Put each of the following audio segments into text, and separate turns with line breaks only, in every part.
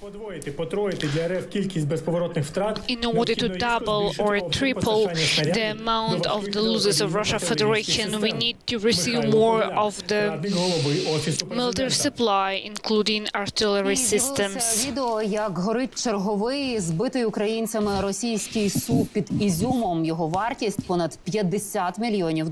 In order to double or triple the amount of the losses of Russia Federation, we need to receive more of the military supply, including artillery systems.
Відео, як горить черговий збитий українцями російський СУ під Ізюмом. Його вартість понад $50 мільйонів.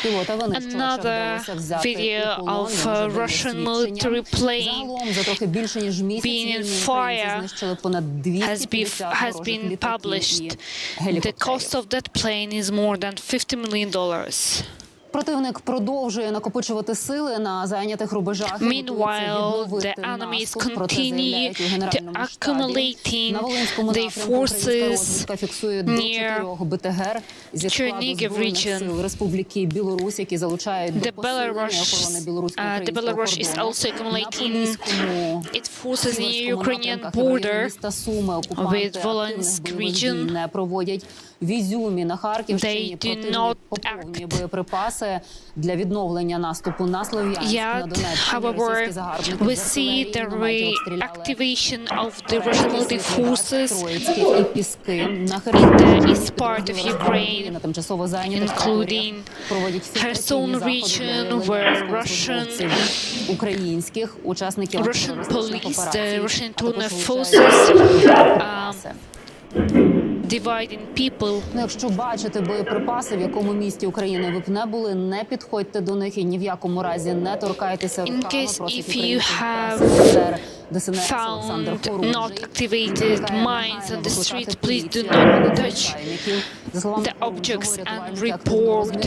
Пілота винищувача вдалося взяти у полон.
Russian military plane
Загалом за трохи більше ніж місяць знищили понад 250
has been published. The cost of that plane is more than $50 million.
Противник продовжує накопичувати сили на зайнятих рубежах.
Meanwhile, the enemies continue to accumulating their forces near Chernihiv region. The Belarus is also accumulating its forces near Ukrainian border with Volynsk region. They do not act.
Для відновлення наступу на Слов'янськ, на Донеччині.
However, we see the reactivation of the Russian military forces in the east part of Ukraine, including Kherson region, where Russian police, the Russian internal forces, dividing people.
Якщо бачите боєприпаси, в якому місті України ви б не були, не підходьте до них і ні в якому разі не торкайтеся руками.
If you have found not activated mines on the street, please do not touch the objects and report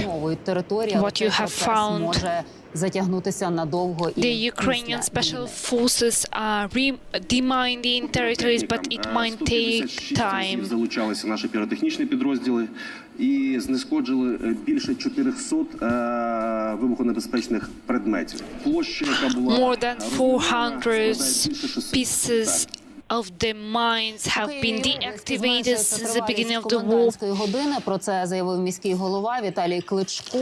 what you have found. The Ukrainian special forces are deminding territories, but it might take time.
Залучалися наші піротехнічні підрозділи і знешкоджили більше 400 вибухонебезпечних предметів. Площа, яка була
More than 400 pieces of the mines have been deactivated since the beginning of the war.
Про це заявив міський голова Віталій Кличко.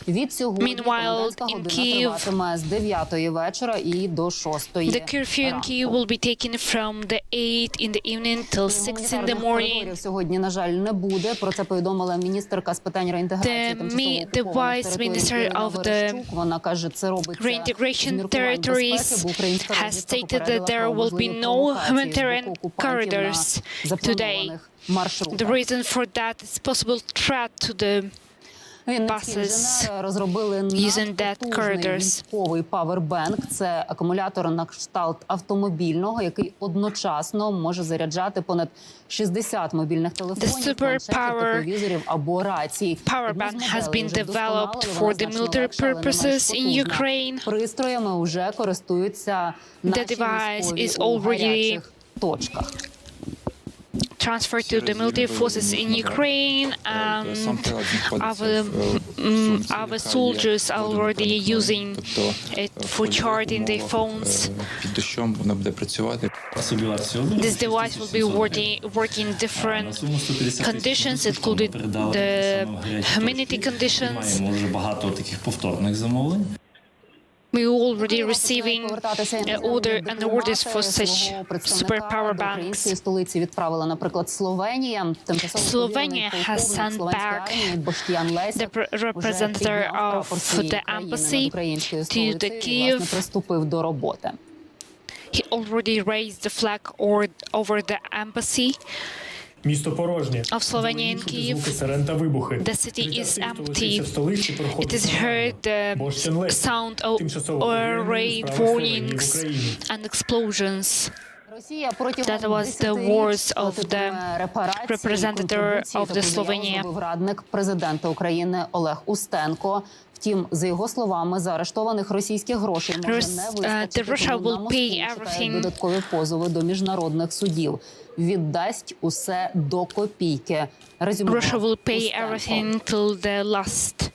Від сьогодні комендантська година триватиме з 9-ї вечора і до 6-ї.
The curfew in Kyiv will be taken from the 8 in the evening till 6 in the morning.
Сьогодні, на жаль, не буде. Про це повідомила міністерка з питань реінтеграції тимчасово окупованих територій Ірина Верещук. Вона каже, це робиться
Reintegration territories has stated that there will be no humanitarian corridors today. The reason for that is possible threat to the buses using that corridors.
Військовий павербенк – це акумулятор на кшталт автомобільного, який одночасно може заряджати понад 60 мобільних телефонів, телевізорів або рацій.
Powerbank has been developed for the military purposes in Ukraine.
Пристроями вже користуються наші військові у гарячих точках.
Transferred to the military forces in Ukraine, and our soldiers are already using it for charging their phones. This device will be working in different conditions, including the humidity conditions. We're already receiving orders for such super power banks. Slovenia has sent back the representative of the embassy to the Kyiv. He already raised the flag over the embassy of Slovenia in Kyiv. The city is empty. It is heard the sound of air raid warnings and explosions. That was the words of the representative of the Slovenia.
Радник президента України Олег Устенко. Втім, за його словами, заарештованих російських грошей може не вистачити, тому на Москву чекають додаткові позови до міжнародних судів. Віддасть усе до копійки.
Russia will pay everything till the last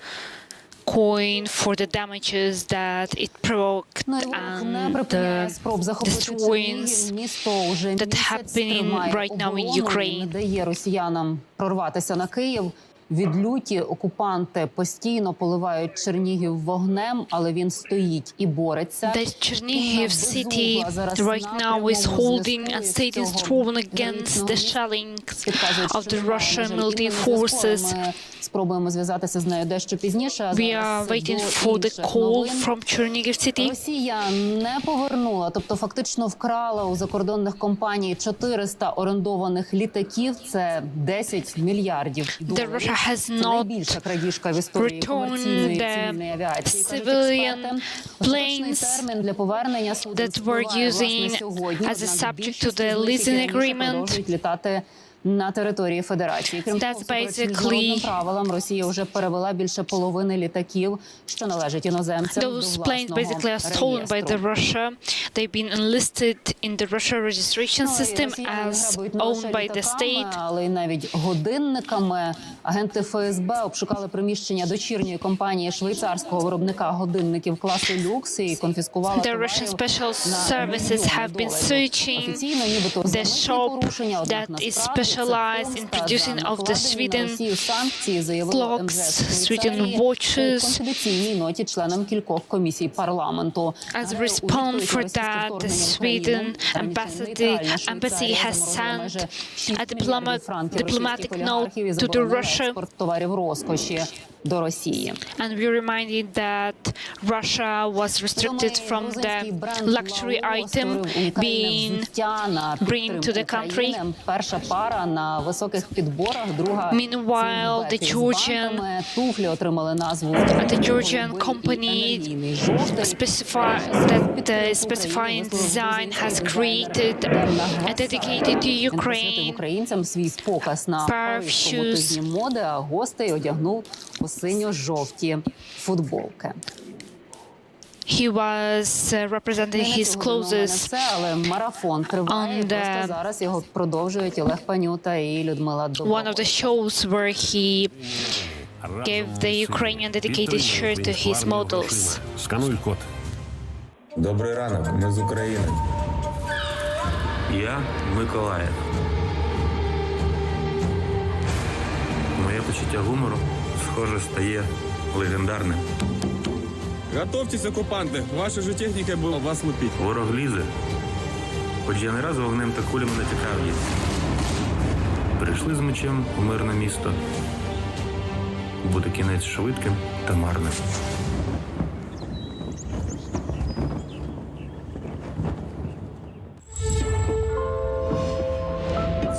coin for the damages that it provoked and the destroyings that happening right now in Ukraine.
Не дає росіянам прорватися на Київ. Відлюті окупанти постійно поливають Чернігів вогнем, але він стоїть і бореться.
The Chernihiv city right now is holding and staying strong against the shelling of the Russian military forces.
Спробуємо зв'язатися з нею дещо пізніше.
We are waiting for the call from Chernihiv city.
Росія не повернула, тобто фактично вкрала у закордонних компаній 400 орендованих літаків. Це 10 мільярдів доларів. Це найбільша крадіжка в історії комерційної цивільної авіації.
Civilian planes
термін для повернення
that were using as a subject to the leasing agreement.
Продовжують літати на території Федерації. Крім того, супереч міжнародним правилам, Росія вже перевела більше половини літаків, що належать іноземцям, до власного реєстру.
They've been enlisted in the Russia registration system as owned by the state.
Але й навіть годинниками. Агенти ФСБ обшукали приміщення дочірньої компанії швейцарського виробника годинників класу люкс і конфіскували
The Russian special services have been searching the shop that is specialized in producing of the Sweden clocks, Sweden watches.
Конфіденційній ноті членам кількох комісій парламенту.
As a response for that, the Sweden embassy has sent a diplomatic note to the Russia.
Товарів розкоші до Росії.
And we reminded that Russia was restricted from the luxury item being bring to the country.
Перша пара на високих підборах, друга
Meanwhile, the
туфлі отримали назву.
The Georgian company specifying design has created a dedicated to Ukraine
українцям свій показ на тижні моди, а гостей одягнув у синьо-жовті футболки.
He was representing his clothes
але марафон триває, просто зараз його продовжують Олег Панюта і Людмила Дубова.
One of the shows where he gave the Ukrainian dedicated shirt to his models.
Скануй код.
Добрий ранок, ми з України.
Я Миколаїв. Моє почуття гумору, схоже, стає легендарним.
Готовьтесь, окупанти, ваша ж техніка буде вас лупити.
Ворог лізе, хоч я не раз вогнем та кулями натякав їх. Прийшли з мечем у мирне місто. Буде кінець швидким та марним.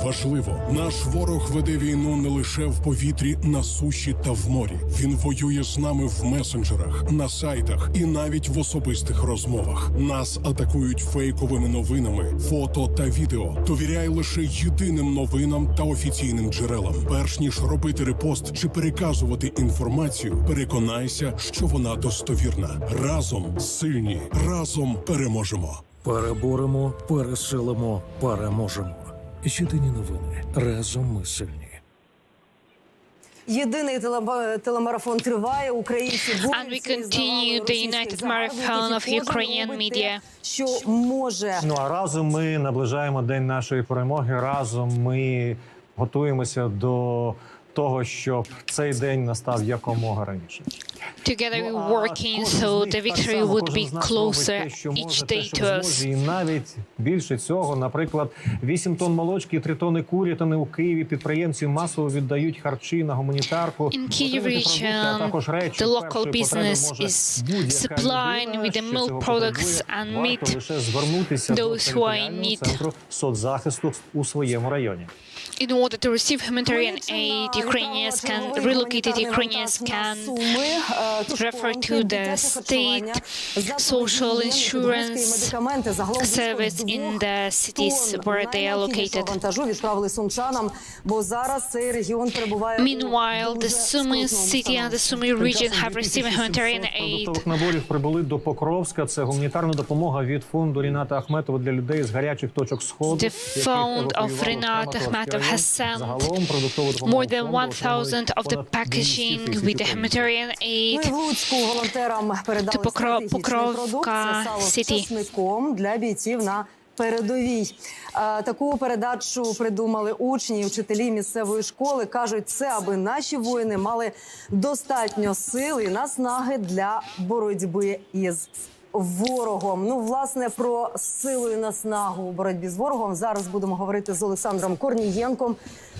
Важливо, наш ворог веде війну не лише в повітрі, на суші та в морі. Він воює з нами в месенджерах, на сайтах і навіть в особистих розмовах. Нас атакують фейковими новинами, фото та відео. Довіряй лише єдиним новинам та офіційним джерелам. Перш ніж робити репост чи переказувати інформацію, переконайся, що вона достовірна. Разом сильні, разом переможемо.
Переборемо, пересилимо, переможемо. Єдині новини. Разом ми сильні.
Єдиний телемарафон триває. Українці
And we continue the United Marathon of Ukrainian media.
Що може.
А разом ми наближаємо День нашої перемоги. Разом ми готуємося до того, щоб цей день настав якомога раніше.
Together we're working so the victory would be closer each day to us.
І навіть більше цього, наприклад, 8 тонн молочки і 3 тонни курятини у Києві підприємці масово віддають харчі на гуманітарку.
In Kyiv region, the local business is supplying with the milk products and meat those who are in need.
Центру соцзахисту у своєму районі.
In order to receive humanitarian aid, relocated Ukrainians can refer to the state social insurance service in the cities where they are located. Meanwhile, the Sumy city and the Sumy region have received humanitarian aid.
Наборів прибули до Покровська. Це гуманітарна допомога від фонду Ріната Ахметова для людей з гарячих точок Сходу.
The fund of Renat Akhmetov has sent more than 1,000 of the packaging with the humanitarian aid to Покровка city.
Для бійців на передовій. Таку передачу придумали учні і вчителі місцевої школи. Кажуть, це аби наші воїни мали достатньо сил і наснаги для боротьби із ворогом. Ну, власне, про силу і наснагу у боротьбі з ворогом зараз будемо говорити з Олександром Корнієнком.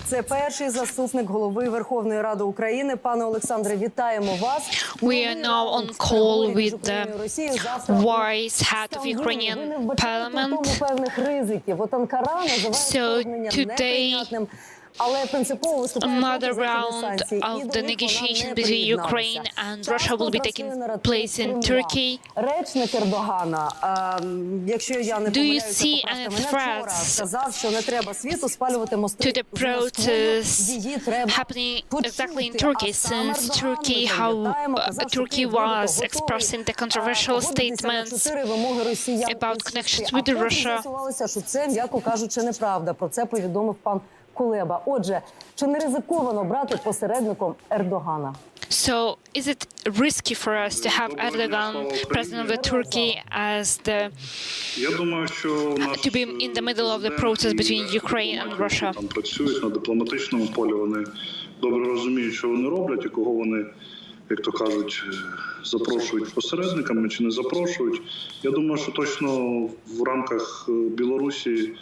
Це перший заступник голови Верховної Ради України. Пане Олександре, вітаємо вас.
We are now on call with the vice head of Ukrainian parliament. So today, another round of the negotiation between Ukraine and Russia will be taking place in Turkey. Do you see any threats to the protests happening exactly in Turkey, since Turkey was expressing the controversial statements about connections with Russia?
Кулеба. Отже, чи не ризиковано брати посередником Ердогана?
So, is it risky for us to have Erdogan, president of Turkey, as to be in the middle of the process between Ukraine and Russia?
Там працюють на дипломатичному полі, вони добре розуміють, що вони роблять і кого вони, як то кажуть, запрошують посередниками чи не запрошують. Я думаю, що точно в рамках Білорусі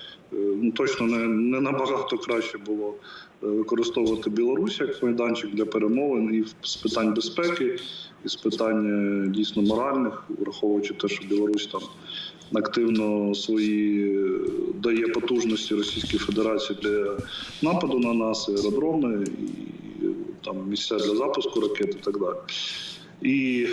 точно не набагато краще було використовувати Білорусь як майданчик для перемовин і з питань безпеки, і з питань дійсно моральних, враховуючи те, що Білорусь там активно свої дає потужності Російській Федерації для нападу на нас, аеродроми, і там місця для запуску ракет і так далі. І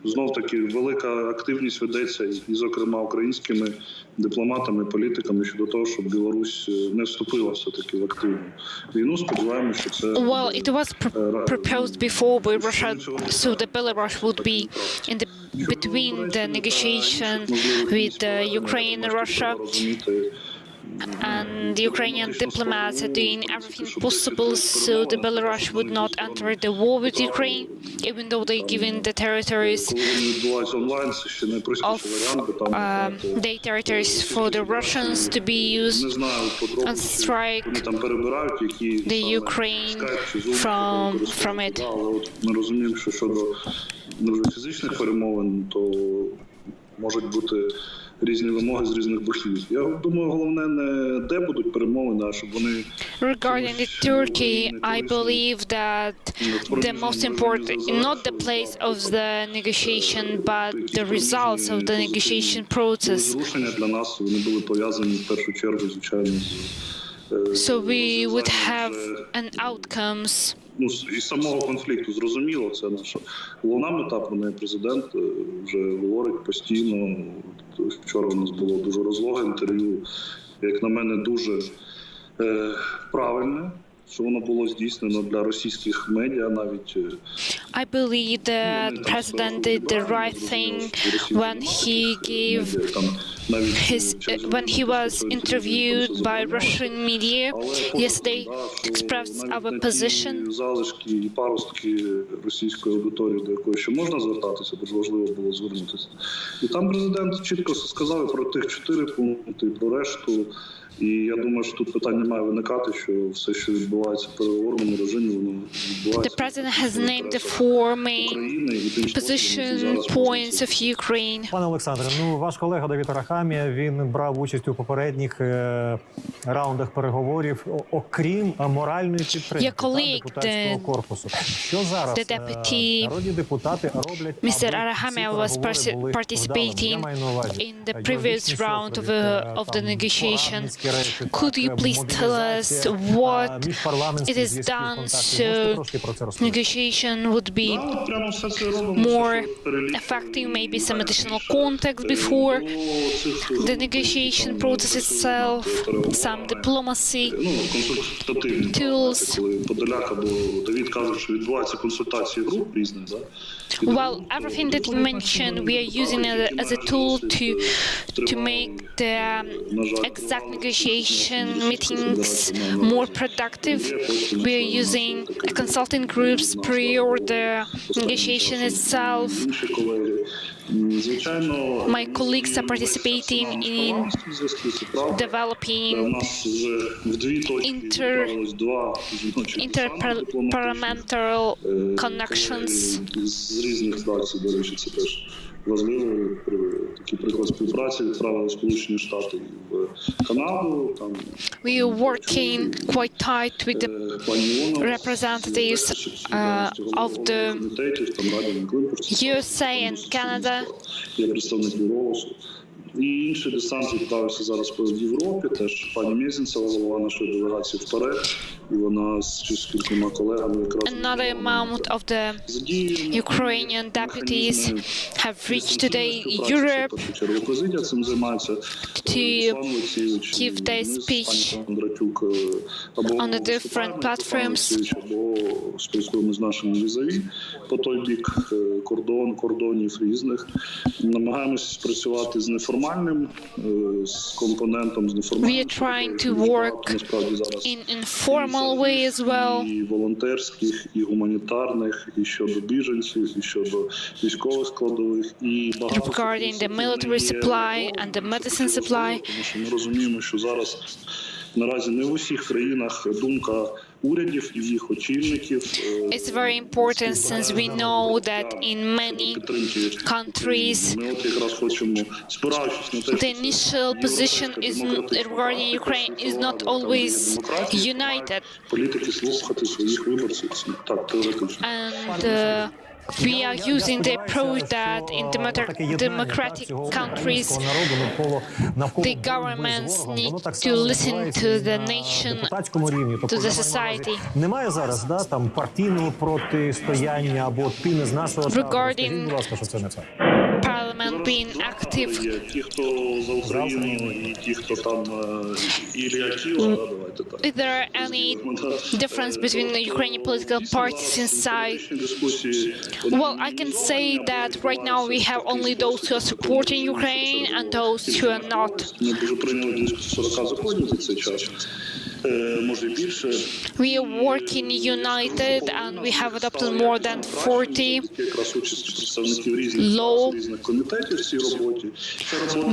знов-таки велика активність ведеться, і, зокрема, українськими дипломатами, політиками щодо того, щоб Білорусь не вступила все-таки в активну війну. Сподіваємося, що це...
Well, it was proposed before by Russia, so the Belarus would be in the between the negotiation with Ukraine and Russia. And the Ukrainian diplomats are doing everything possible so the Belarus would not enter the war with Ukraine, even though they're given the territories of their territories for the Russians to be used and strike the Ukraine from it.
Ми розуміємо, що щодо фізичних перемовин, то можуть бути різні вимоги з різних боків. Я думаю, головне не де будуть перемовини, а щоб вони...
Regarding the Turkey, I believe that the most important, not the place of the negotiation, but the results of the negotiation process.
Зрушення для нас, вони були пов'язані в першу чергу, звичайно,
So we would have an outcomes.
І самого конфлікту, зрозуміло, це наша головна мета, про неї президент вже говорить постійно. Вчора у нас було дуже розлоге інтерв'ю, як на мене, дуже правильне, що воно було здійснено для російських медіа навіть.
I believe that President did the right thing when he was interviewed by Russian media yesterday, expressed our position.
Залишки і паростки російської аудиторії, до якої ще можна звертатися, дуже важливо було звернутися. І там президент чітко сказав про тих 4 пункти, про решту. І я думаю, що тут питань не має виникати, що все, що відбувається в переговорному режимі, воно відбувається.
The president has named the 4 main position points of Ukraine.
Пане Олександре, ваш колега Давид Арахамія, він брав участь у попередніх раундах переговорів, окрім моральної підтримки депутатського корпусу. Що зараз народні депутати роблять,
Mr. Arahamia was participating in the previous round of the negotiation. Could you please tell us what it is done so negotiation would be more effective, maybe some additional context before the negotiation process itself, some diplomacy tools? Well, everything that you mentioned, we are using it as a tool to make the exact negotiation meetings more productive. We are using consulting groups prior the negotiation itself.
Звичайно,
my colleagues are participating in developing interparliamentary connections.
З різних фракцій, до речі, це теж важливо. Такий приклад співпраці відправили Сполучені Штати в Канаду.
We are working quite tight with the representatives of the USA and Canada.
Є представники «Голосу». І інший десант відправився зараз в Європі. Теж пані Мезенцева, голова нашої делегації, вперед. І вона з кількома колегами якраз...
Another amount of the Ukrainian deputies have reached today Europe to give their speech on the different platforms.
Спілкуємося з нашими візаві по той бік кордонів різних. Намагаємося спрацювати з неформальним з компонентом, з неформальним.
We are trying to work in informal way as well.
І волонтерських, і гуманітарних, і щодо біженців, і щодо військових складових, і багато.
Regarding the military supply and the medicine supply.
Тому що ми розуміємо, що зараз наразі не в усіх країнах думка урядів і їх очільників.
It's very important since we know that in many countries the initial position is regarding Ukraine is not always united. And we are using the approach that in democratic countries the governments need to listen to the nation, to the society.
Немає зараз, там партійного протистояння або ти не з нашого.
Regarding
будь ласка, що це не це.
Parliament being active.
Ті, хто за Україну, і ті, хто там Ілля Ківа, давайте так.
Is there any difference between the Ukrainian political parties inside? Well, I can say that right now we have only those who are supporting Ukraine and those who are not.
Ми вже прийняли близько 40 законів за цей час. Може більше.
We are working united and we have adopted more than 40 law.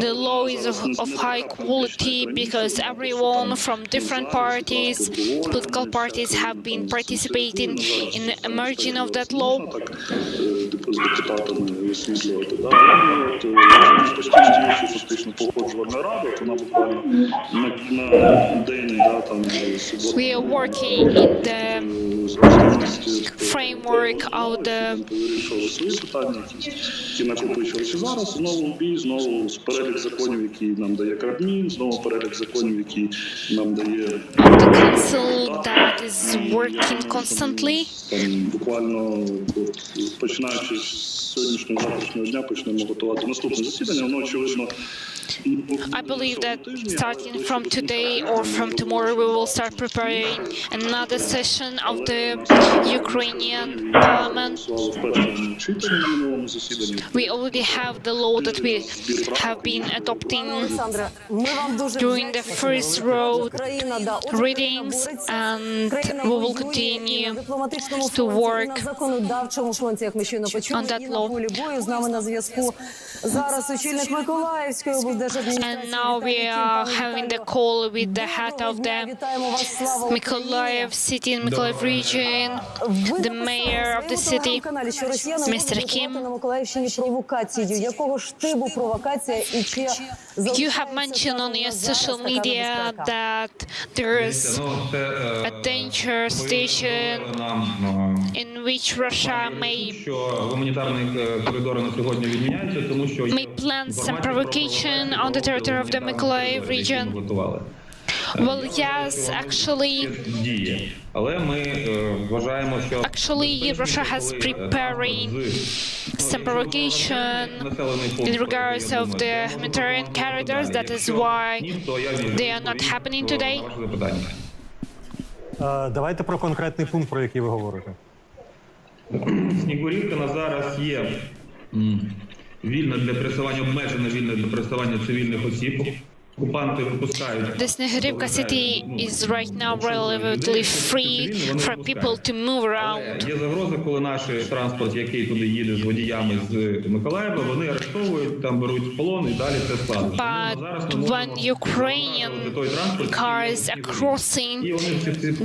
The law is of high quality because everyone from different parties, political parties, have been participating in the emerging of that law. We are working in the framework of the
зараз знову бій, знову перелік законів, які нам дає Кабмін, знову перелік законів, які нам дає
the council that is working constantly.
Буквально починаючи з сьогоднішнього завтрашнього дня почнемо готувати наступне засідання. Воно очевидно.
I believe that starting from today or from tomorrow we will start preparing another session of the Ukrainian Parliament. We already have the law that we have been adopting during the first road readings, and we will continue to work on that law. And now we are having the call with the head of the Mykolaiv city in Mykolaiv region, the mayor of the city, Mr. Kim. You have mentioned on your social media that there is a dangerous situation in which Russia may plan some provocation on the territory of the Mykolaiv region. Well, yes, actually, Russia has preparing some provocation in regards of the humanitarian corridors. That is why they are not happening today.
Давайте про конкретний пункт, про який ви говорите.
Снігурівка на зараз є вільна для пересування, обмежена вільна для пересування цивільних осіб.
The Snegorivka city is right now relatively free for people to move around.
Є загроза, коли наш транспорт, який туди їде з водіями з Миколаєва, вони арештовують, там беруть в полон і далі це складно.
But when Ukrainian cars are crossing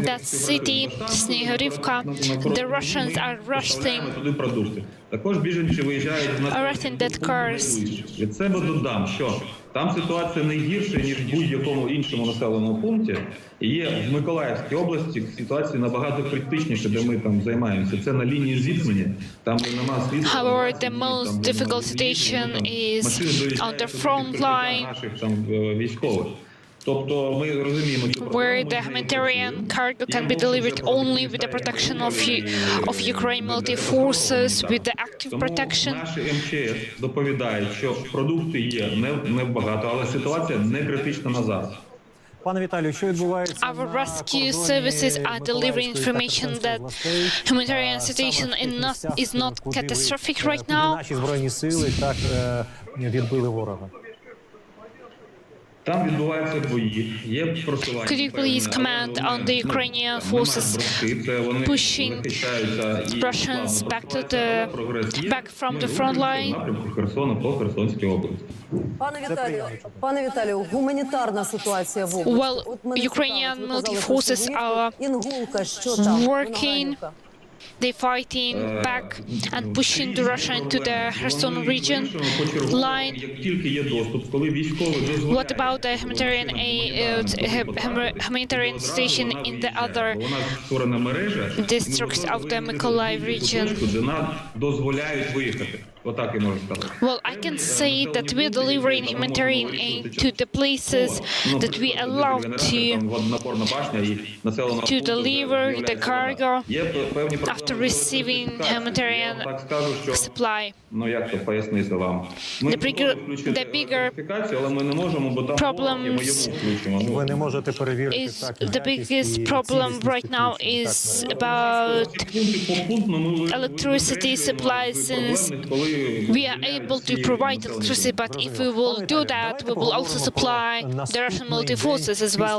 that city, Snegorivka, the Russians are arresting that cars.
Від себе додам, що там ситуація не гірша, ніж в будь-якому іншому населеному пункті. І є в Миколаївській області ситуація набагато критичніша, де ми там займаємося. Це на лінії зіткнення, там де нема світла.
However, the most difficult situation is on the front line.
Наших там військових. Тобто ми розуміємо,
where the humanitarian cargo can be delivered only with the protection of Ukraine military forces, with the active protection.
Наші МЧС доповідають, що продукти є не багато, але ситуація не критична на зараз.
Пане Віталію, що відбувається?
Our rescue services are delivering information that humanitarian situation is not catastrophic right now.
Наші збройні сили так відбили ворога.
Там відбуваються бої, є просування.
Could you please comment on the Ukrainian forces pushing Russians back from the front line?
Пане Віталію, гуманітарна ситуація в області.
Well, Ukrainian military forces are working. They fighting back and pushing the Russia into the Kherson region line. What about the humanitarian situation in the other districts of the Mykolaiv region? Well, I can say that we are delivering humanitarian aid to the places that we allow to deliver the cargo after receiving humanitarian supply. The bigger problems is the biggest problem right now is about electricity supplies, since we are able to provide electricity, but if we will do that, we will also supply the Russian military forces as well.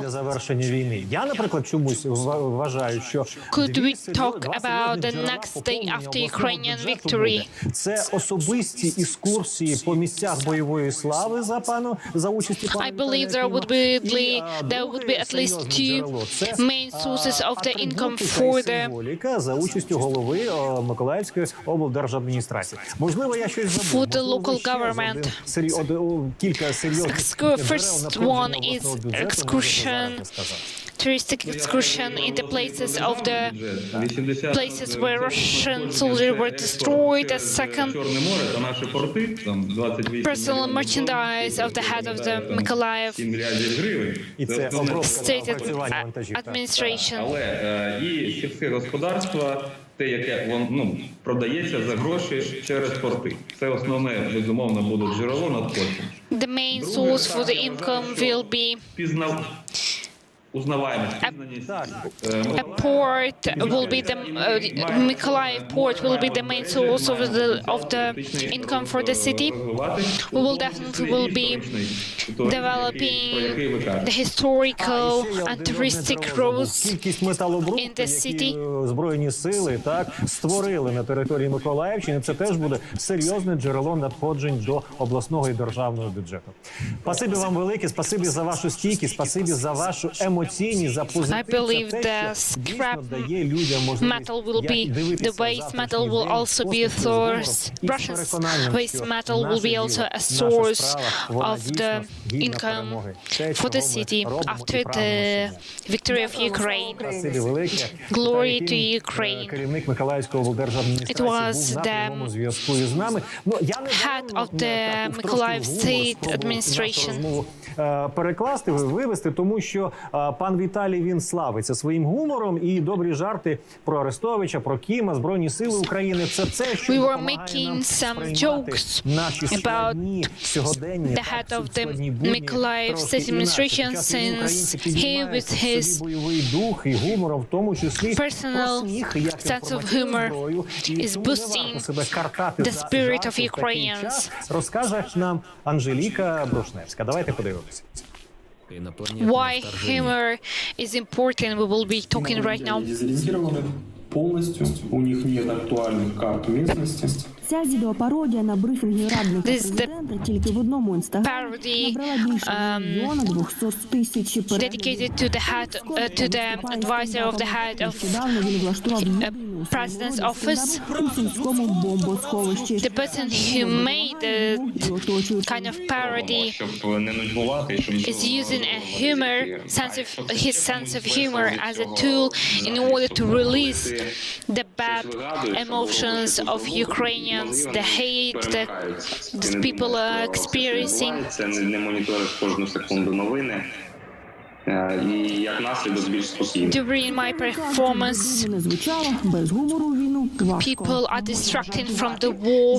Could we talk about the next day after Ukrainian victory? I believe there would be at least two main sources of the income for the local government. First one is touristic excursion in the places where Russian soldiers were destroyed. The second, personal merchandise of the head of the Mykolaiv state administration.
Те, яке продається за гроші через порти. Це основне, безумовно, буде джерело надходжень.
The main source for the income will be a port will be the Mykolaiv port will be the main source of the income for the city. We will definitely be developing the historical and touristic roads in the city.
Збройні сили створили на території Миколаївщини. Це теж буде серйозне джерело надходжень до обласного і державного бюджету. Спасибі вам велике, спасибі за вашу стійкість, спасибі за вашу емоційність, за позитив.
I believe the scrap metal will be, the waste metal will also be a source. Russia's waste metal will be also a source of the income for the city after the victory of Ukraine. Glory to Ukraine. It was the head of the Mykolaiv state administration.
Перекласти, вивести, тому що пан Віталій, він славиться своїм гумором, і добрі жарти про Арестовича, про Кіма, Збройні сили України. Це те, що
допомагає нам сприймати наші складні сьогодення,
the head of the Mykolaiv state administration, since he with his
personal sense of humor is boosting the spirit of Ukrainians.
Розкаже нам Анжеліка Брушневська. Давайте подивимося.
Why humor is important, we will be talking right now.
Полностью, у них нет актуальных карт местности.
Ця відеопародія на брифінгі радника президента тільки в одному інстаграмі набрала більше 1,2 мільйона
dedicated to the advisor of the head of president's office. The person who made the kind of parody is using a his sense of humor as a tool in order to release the bad emotions of Ukrainians, the hate that these people are experiencing.
Це не моніториш кожну секунду новини. І як наслідок більш спокійно.
During my performance, people are distracting from the war.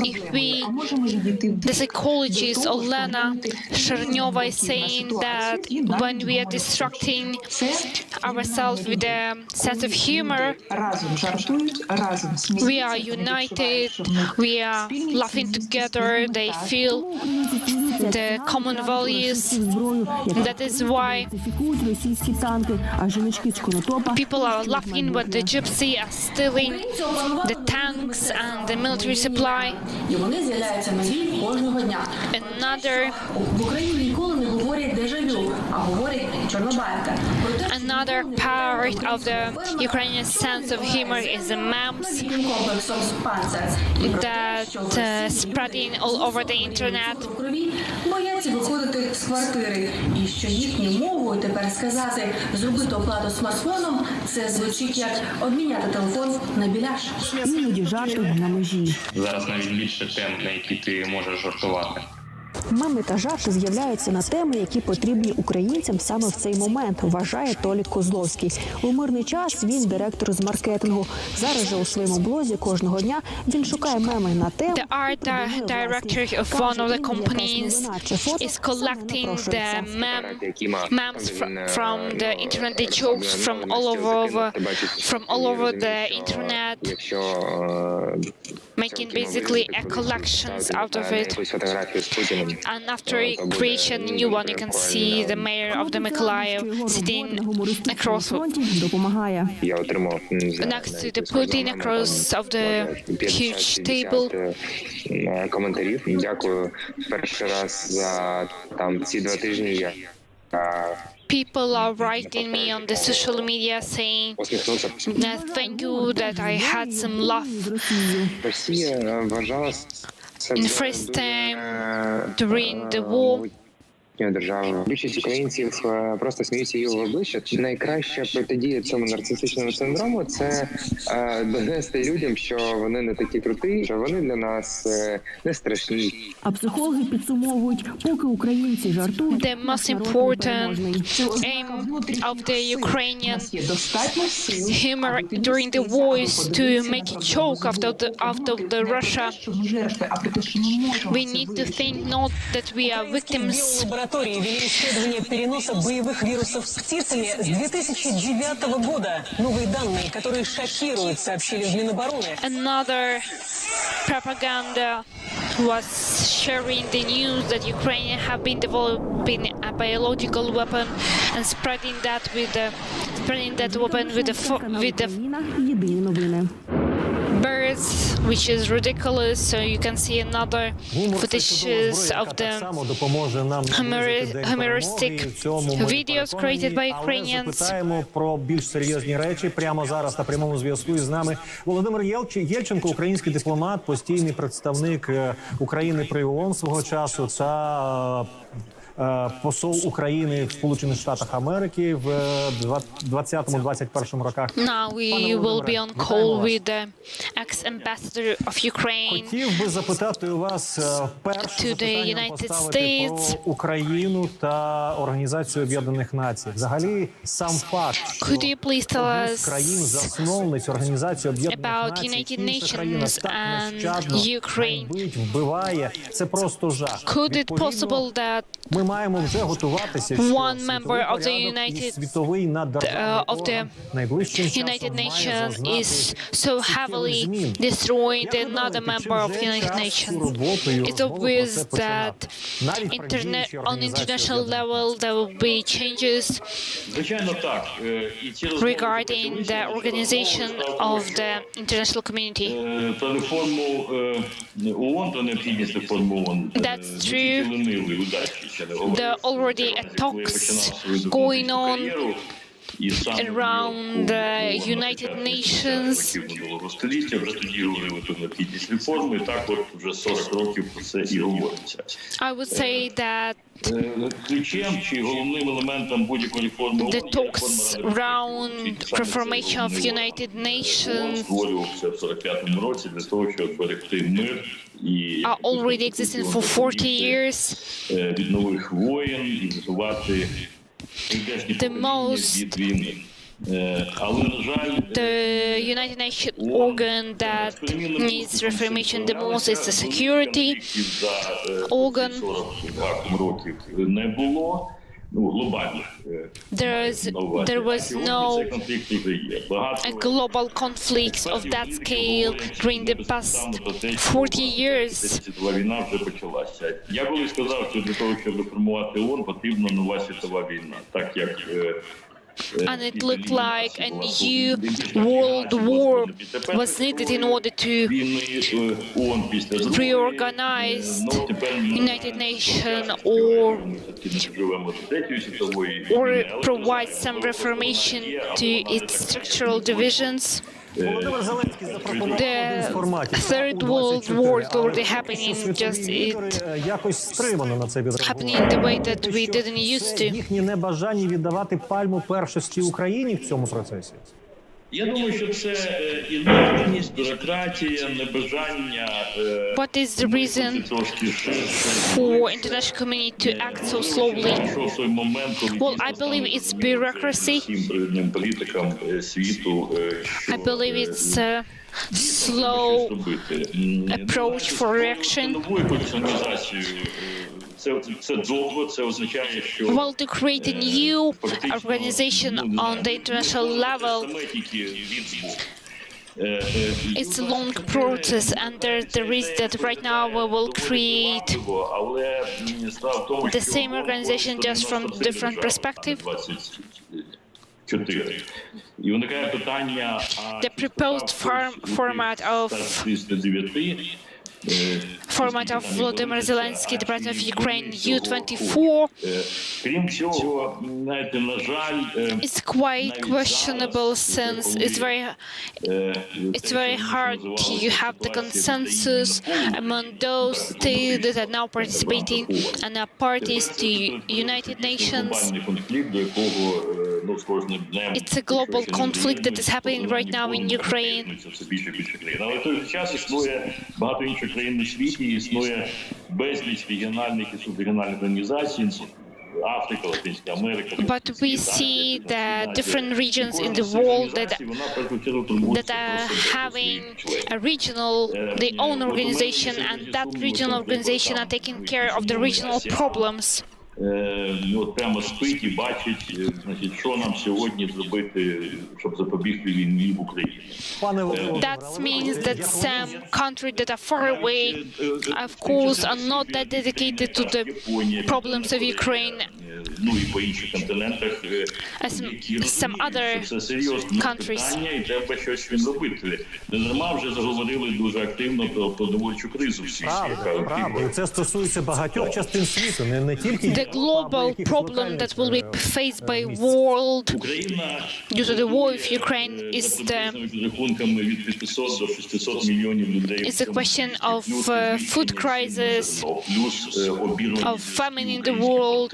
If the psychologist Olena Chernova is saying that when we are distracting ourselves with a sense of humor, we are united, we are laughing together, they feel the common values. That is why people are laughing when the gypsy are stealing the tanks and the military supply. Another part of the Ukrainian sense of humor is the memes that spreading all over the internet.
І що їхньою мовою тепер сказати «зробити оплату смартфоном» – це звучить як «обміняти телефон на біляш».
Іноді жарти на межі.
Зараз навіть більше тем, на які ти можеш жартувати.
Меми та жарти з'являються на теми, які потрібні українцям саме в цей момент, вважає Толік Козловський. У мирний час він директор з маркетингу. Зараз же у своєму блозі кожного дня він шукає меми на тему.
The art director of one of the companies is collecting the memes from the internet, the jokes from all over the internet, making basically a collections out of it. And after creation new one, you can see the mayor of the Mykolaiv sitting across next to the Putin, across of the huge table.
Коментарів. Дякую перший раз за ці 2 тижні.
People are writing me on the social media saying thank you that I had some laugh. In the first time during the war,
держави. Більшість українців просто сміються її в обличчя. Найкраща протидія цьому нарцисичному синдрому – це донести людям, що вони не такі круті, що вони для нас не страшні.
А психологи підсумовують, поки українці жартують,
the most important aim of the Ukrainian humor during the war is to make a joke out of the Russia. We need to think not that we are victims.
Вели исследование переноса боевых вирусов с птицами с 2009 года. Новые данные, которые шокируют, сообщили в Минобороны.
Another propaganda was sharing the news that Ukraine have been developing a biological weapon and spreading that weapon with the birds, which is ridiculous. So you can see another footages of the humoristic videos created by Ukrainians.
Запитаємо про більш серйозні речі прямо зараз на прямому зв'язку із нами. Володимир Єльченко, український дипломат, постійний представник України при ООН свого часу та посол України в Сполучених Штатах Америки в 20-21 роках.
Now we will be on call with the ex-ambassador of Ukraine.
Хотів би запитати у вас перше запитання поставити про Україну та Організацію Об'єднаних Націй. Взагалі, сам факт, що одна з країн-засновниць Організації Об'єднаних Націй, інша країна так нещадно бить, вбиває, це просто жах.
Could it possible that
маємо вже готуватися, що
One member of the United
світовий наддержавний найближчим часом
United Nations is so heavily destroying another member of United Nations. It's obvious that on international level there will be changes regarding the organization of the international community. That's true. There are already talks going on around the United Nations. I would say that the talks around reformation of United Nations are already existing for 40 years. The United Nations organ that needs reformation the most is the security organ. There was no global conflict of that scale during the past 40 years. And it looked like a new world war was needed in order to reorganize United Nations or provide some reformation to its structural divisions. The Third World War is already happening, just happening in the way that we didn't used to.
Їхнє небажання віддавати пальму першості Україні в цьому процесі?
Я думаю, що це інертність, бюрократія, небажання.
What is the reason for international community to act so slowly? Well, I believe it's bureaucracy. I believe it's a slow approach for reaction. Well, to create a new organization on the international level, it's a long process, and there's the risk that right now we will create the same organization just from different perspective. The proposed format of Volodymyr Zelensky, the President of Ukraine, U-24, it's quite questionable since it's very hard to have the consensus among those states that are now participating and are parties to United Nations. It's a global conflict that is happening right now in Ukraine.
Країн у світі існує безліч регіональних і субрегіональних організацій. Африка, Латинська Америка.
But we see the different regions in the world that are having a their own organization, and that regional organization are taking care of the regional problems.
От прямо спить і бачить, значить, що нам сьогодні зробити, щоб запобігти війні в Україні.
That means that some countries that are far away, of course, are not that dedicated to the problems of Ukraine.
Ну і по інших континентах,
some other countries.
І треба щось він робити. Не дарма вже заговорили дуже активно про продовольчу кризу в світі.
Правда, це стосується багатьох частин світу, не тільки
the global problem that will be faced by world due to the war of Ukraine is the question of food crisis, of famine in the world.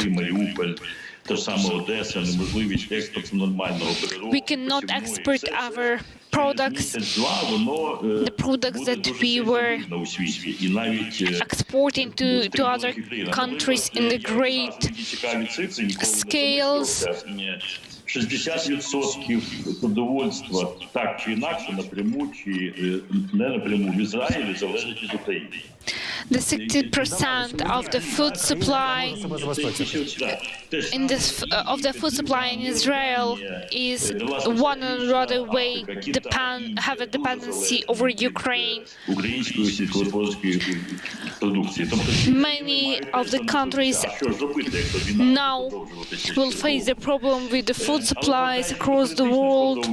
Та ж сама Одеса, неможливість експорту нормального переробку.
We cannot export our products, the products that we were exporting to other countries in the great scales.
60% продовольства так чи інакше, напряму чи не напряму в Ізраїлі залежить від України.
The 60% of the food supply of the food supply in Israel is one or other way have a dependency over Ukraine. Many of the countries now will face the problem with the food supplies across the world.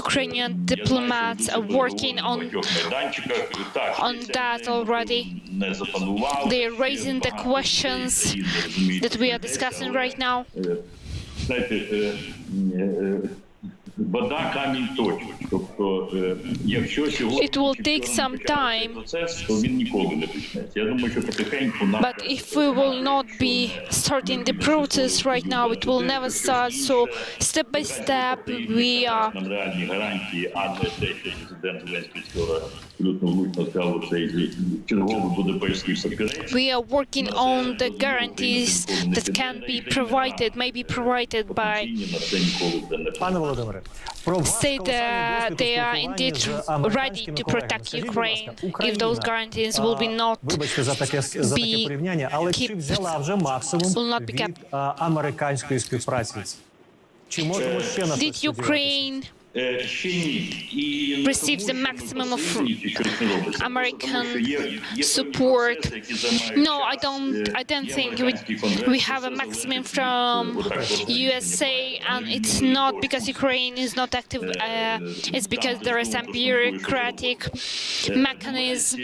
Ukrainian diplomats are working on that already. They are raising the questions that we are discussing right now. It will take some time, but if we will not be starting the process right now, it will never start. So step by step we are working on the guarantees that can be provided, may be provided by say that they are indeed ready to protect Ukraine if those guarantees will be not be kept. Did Ukraine receive the maximum of American support? No, I don't think we have a maximum from USA, and it's not because Ukraine is not active. It's because there is some bureaucratic mechanism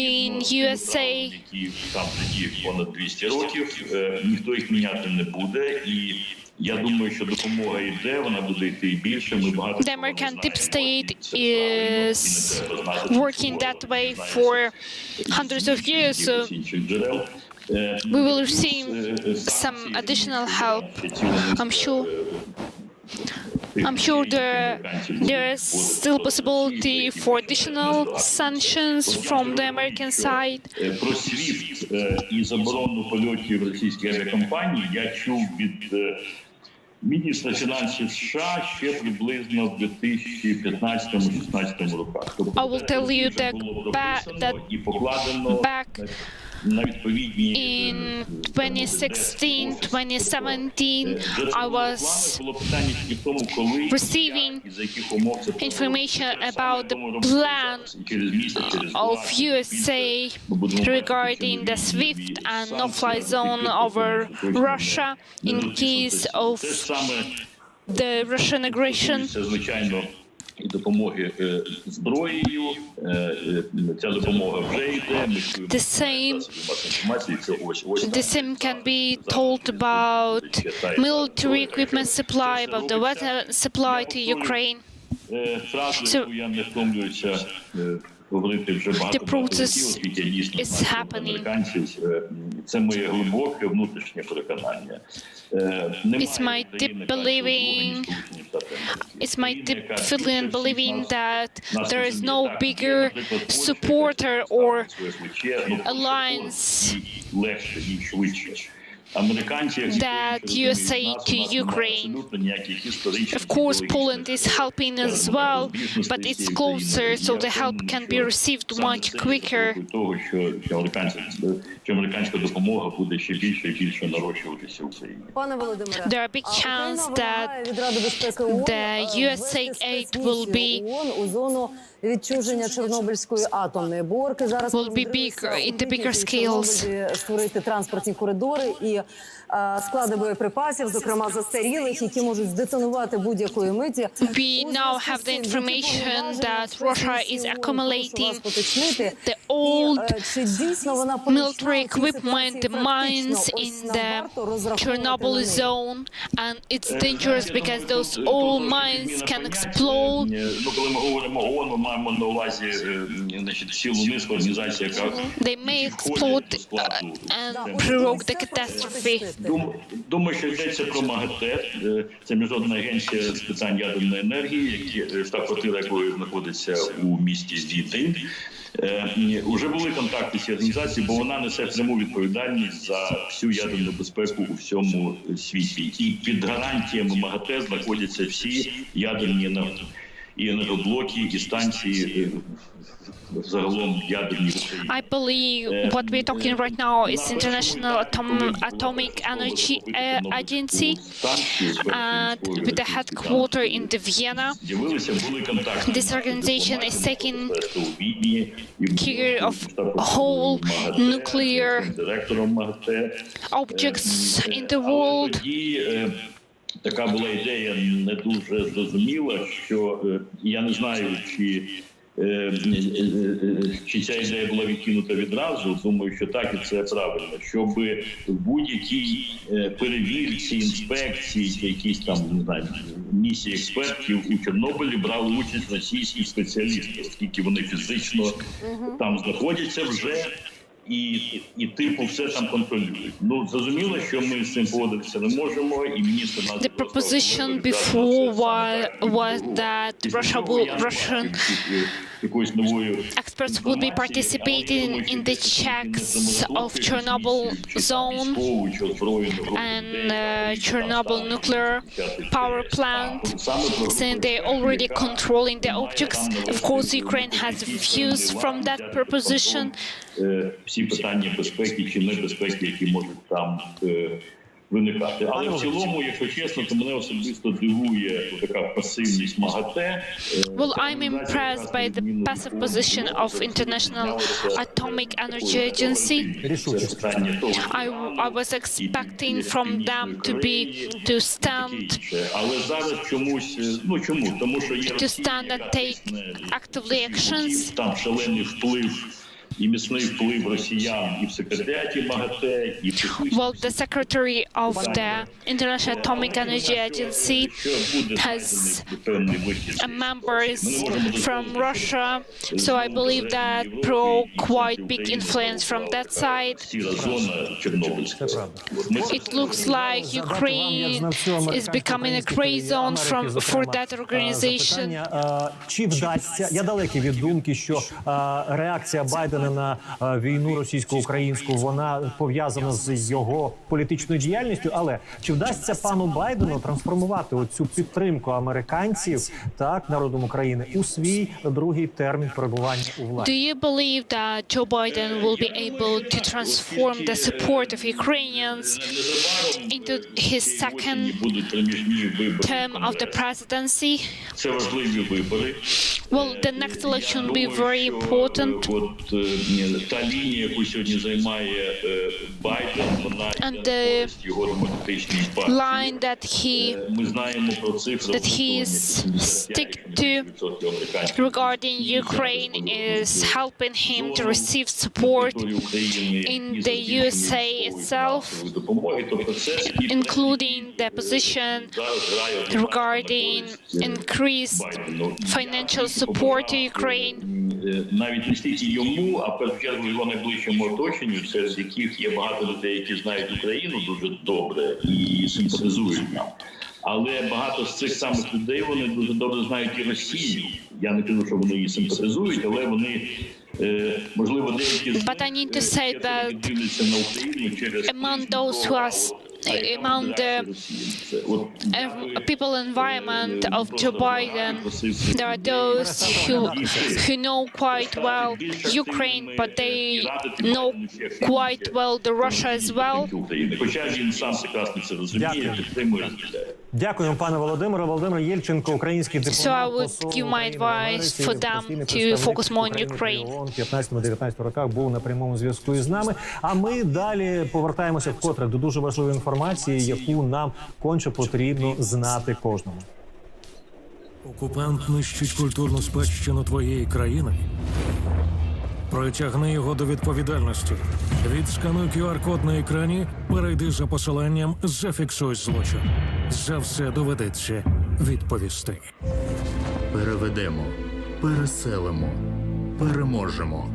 in USA. The American deep state is working that way for hundreds of years, so we will receive some additional help, I'm sure. I'm sure there is still possibility for additional sanctions from the American side.
Про SWIFT і заборону польотів російських авіакомпаній я чув від міністра фінансів США ще приблизно в 2015-16 роках.
I will tell you that back in 2016-2017, I was receiving information about the plan of USA regarding the SWIFT and no-fly zone over Russia in case of the Russian aggression.
І допомоги зброєю, ця допомога вже йде.
The same can be told about military equipment supply, about the weather supply to Ukraine. So, the process is happening.
Це моє глибоке внутрішнє переконання.
It's my deep feeling and believing that there is no bigger supporter or alliance that USA to Ukraine. Of course, Poland is helping as well, but it's closer, so the help can be received much quicker. There are big chance that the USA aid will be
відчуження Чорнобильської атомної борки. Зараз
will be bigger in the bigger scales.
Створити транспортні коридори і склади боєприпасів, зокрема застарілих, які можуть здетонувати будь-якої миті.
We now have the information that Russia is accumulating the old military equipment, the mines in the Chernobyl zone, and it's dangerous because those old mines can explode. They may explode and provoke the catastrophe.
Думаю, що йдеться про МАГАТЕ. Це Міжнародна агенція з питань ядерної енергії, штаб-квартира якої знаходиться у місті Відень. Уже були контакти з цією організацією, бо вона несе пряму відповідальність за всю ядерну безпеку у всьому світі. І під гарантіями МАГАТЕ знаходяться всі ядерні і енергоблоки, і станції загалом ядерні в Україні.
I believe what we're talking right now is International Atomic Energy Agency and with the headquarters in Vienna. This organization is taking care of whole nuclear objects in the world.
Така була ідея не дуже зрозуміла, що я не знаю, чи ця ідея була відкинута відразу. Думаю, що так, і це правильно. Щоб в будь-якій перевірці, інспекції, якісь там, не знаю, місії експертів у Чорнобилі брали участь російські спеціалісти, оскільки вони фізично там знаходяться вже. І типу все там контролюють. Ну, зрозуміло, що ми з цим погодитися не можемо, і міністр нас...
The proposition before was that Russian experts would be participating in the checks of Chernobyl zone and Chernobyl nuclear power plant, since they're already controlling the objects. Of course, Ukraine has views from that proposition.
Всі питання безпеки чи небезпеки, які можуть там виникати. Але в цілому, якщо чесно, то мене особисто дивує така пасивність МАГАТЕ.
Well, I'm impressed by the passive position of International Atomic Energy Agency. I was expecting from them to stand and take actively actions.
Там шалений вплив і міцний вплив росіян і в секретаріаті МАГАТЕ, і в
Well, the secretary of the International Atomic Energy Agency has members from Russia, so I believe that quite big influence from that side. It looks like Ukraine is becoming a gray zone for that organization.
Чи вдасться? Я далекий від думки, що реакція Байдена на війну російсько-українську, вона пов'язана з його політичною діяльністю, але чи вдасться пану Байдену трансформувати оцю підтримку американців, так, народом України, у свій другий термін перебування у владі?
Do you believe that Joe Biden will be able to transform the support of Ukrainians into his second term of the presidency?
Це важливі вибори.
Well, the next election will be very important.
Та лінія, яку сьогодні займає Байден, вона є його демократичній партії.
Line that he stick to regarding Ukraine is helping him to receive support in the USA itself, including the position regarding increased financial support to Ukraine.
Навіть не стільки йому, а перш чергу його найближчому оточенню, серед яких є багато людей, які знають Україну дуже добре і симпатизують нам. Але багато з цих самих людей, вони дуже добре знають і Росію. Я не кажу, що вони її симпатизують, але вони, можливо, деякі з них дивляться на Україну через...
Among the people environment of Joe Biden, there are those who know quite well Ukraine, but they know quite well the Russia as well.
Дякую, пане Володимире. Володимир Єльченко, український дипломат.
So I would give my advice for them to focus more on Ukraine.
В 15-19 роках був на прямому зв'язку із нами. А ми далі повертаємося вкотре до дуже важливої інформації, яку нам конче потрібно знати кожному.
Окупант нищить культурну спадщину твоєї країни? Притягни його до відповідальності. Відскануй QR-код на екрані, перейди за посиланням, зафіксуй злочин. За все доведеться відповісти.
Переведемо, переселимо, переможемо.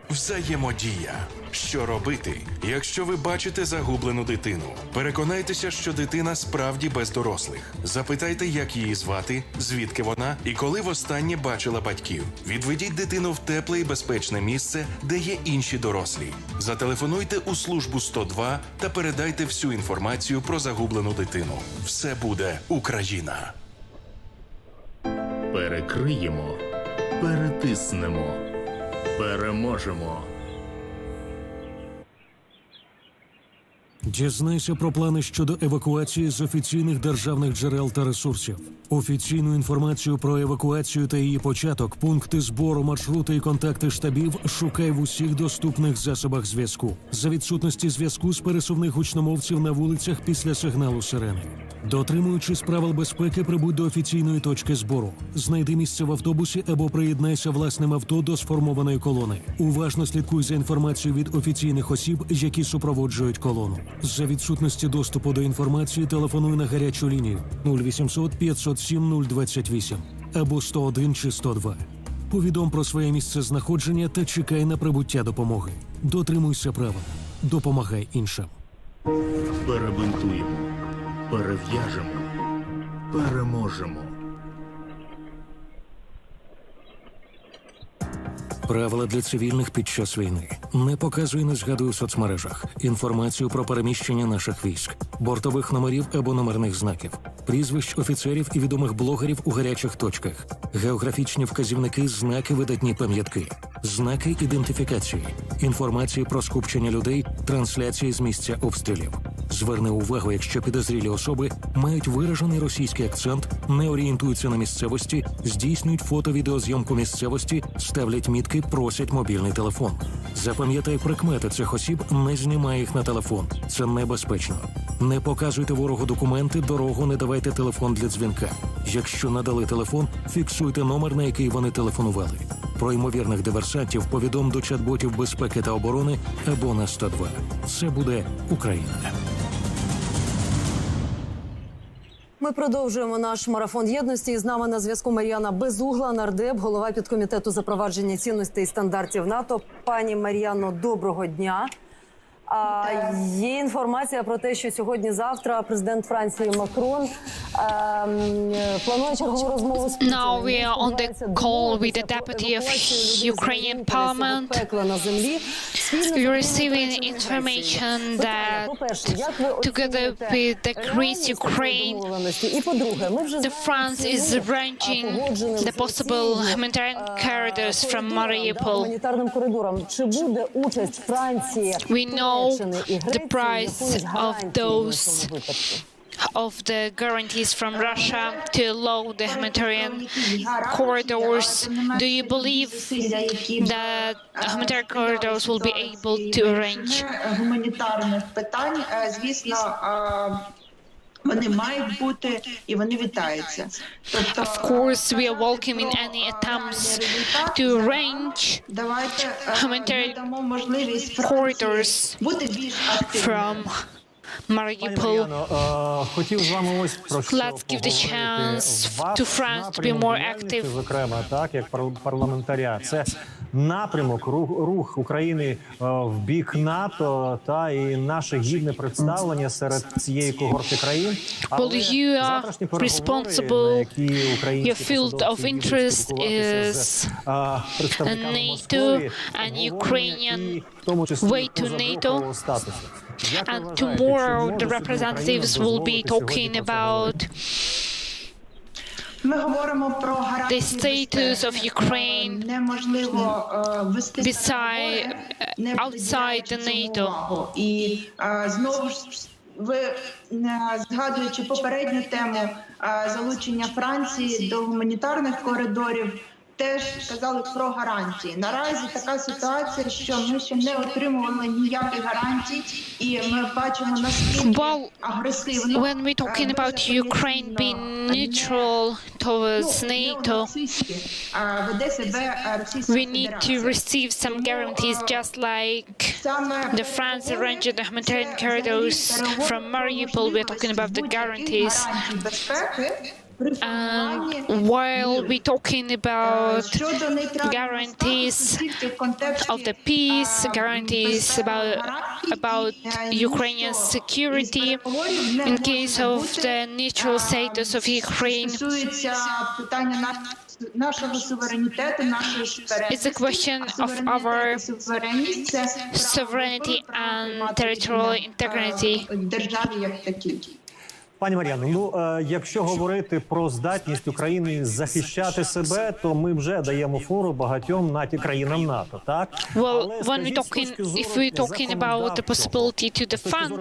Взаємодія. Що робити, якщо ви бачите загублену дитину? Переконайтеся, що дитина справді без дорослих. Запитайте, як її звати, звідки вона і коли востаннє бачила батьків. Відведіть дитину в тепле і безпечне місце, де є інші дорослі. Зателефонуйте у службу 102 та передайте всю інформацію про загублену дитину. Все буде Україна.
Перекриємо, перетиснемо, переможемо.
Дізнайся про плани щодо евакуації з офіційних державних джерел та ресурсів. Офіційну інформацію про евакуацію та її початок, пункти збору, маршрути і контакти штабів шукай в усіх доступних засобах зв'язку. За відсутності зв'язку з пересувних гучномовців на вулицях після сигналу сирени. Дотримуючись правил безпеки, прибудь до офіційної точки збору. Знайди місце в автобусі або приєднайся власним авто до сформованої колони. Уважно слідкуй за інформацією від офіційних осіб, які супроводжують колону. За відсутності доступу до інформації телефонуй на гарячу лінію 0800 507 028 або 101 чи 102. Повідом про своє місце знаходження та чекай на прибуття допомоги. Дотримуйся правил. Допомагай іншим.
Перебинтуємо, перев'яжемо, переможемо.
Правила для цивільних під час війни. Не показуй, не згадуй у соцмережах інформацію про переміщення наших військ, бортових номерів або номерних знаків, прізвищ офіцерів і відомих блогерів у гарячих точках, географічні вказівники, знаки, видатні пам'ятки, знаки ідентифікації, інформації про скупчення людей, трансляції з місця обстрілів. Зверни увагу, якщо підозрілі особи мають виражений російський акцент, не орієнтуються на місцевості, здійснюють фото-відеозйомку місцевості, ставлять мітки, просять мобільний телефон. Запам'ятай прикмети цих осіб, не знімай їх на телефон. Це небезпечно. Не показуйте ворогу документи, дорогу, не давайте телефон для дзвінка. Якщо надали телефон, фіксуйте номер, на який вони телефонували. Про ймовірних диверсантів повідом до чат-ботів безпеки та оборони або на 102. Це буде Україна.
Ми продовжуємо наш марафон єдності. І з нами на зв'язку Мар'яна Безугла, нардеп, голова підкомітету запровадження цінностей і стандартів НАТО. Пані Мар'яно, доброго дня. Є інформація про те, що сьогодні-завтра президент Франції Макрон планує чергову розмову з Путіним.
Now we are on the call with the deputy of Ukrainian parliament. We're receiving information that together with the Greece, Ukraine, the France is arranging the possible humanitarian corridors from Mariupol. We know the price of those of the guarantees from Russia to allow the humanitarian corridors. Do you believe that humanitarian corridors will be able to arrange?
Гуманітарних питань, звісно, вони мають бути і вони вітаються.
Of course, we are welcoming any attempts to arrange humanitarian corridors from Mariupol. Let's give the chance to France to be more active.
Зокрема, так, як парламентаря. Це напрямок, рух України в бік НАТО та і наше гідне представлення серед цієї когорти країн.
Well, you are responsible. Your field of interest is NATO and Ukrainian way to NATO. And tomorrow the representatives will be talking about the status of Ukraine outside the NATO.
Ви, згадуючи попередню тему залучення Франції до гуманітарних коридорів, теж казали про гарантії. Наразі така ситуація, що ми ще не отримували ніяких гарантій, і ми бачимо, наскільки агресивно...
When we're talking about Ukraine being neutral towards NATO, we need to receive some guarantees, just like the France arranged the humanitarian corridors from Mariupol. We're talking about the guarantees. while we're talking about guarantees of the peace, guarantees about Ukrainian security in case of the neutral status of Ukraine, it's a question of our sovereignty and territorial integrity.
Пані Мар'яно, ну якщо говорити про здатність України захищати себе, то ми вже даємо фору багатьом країнам НАТО, так?
Well, if we're talking about the possibility to defend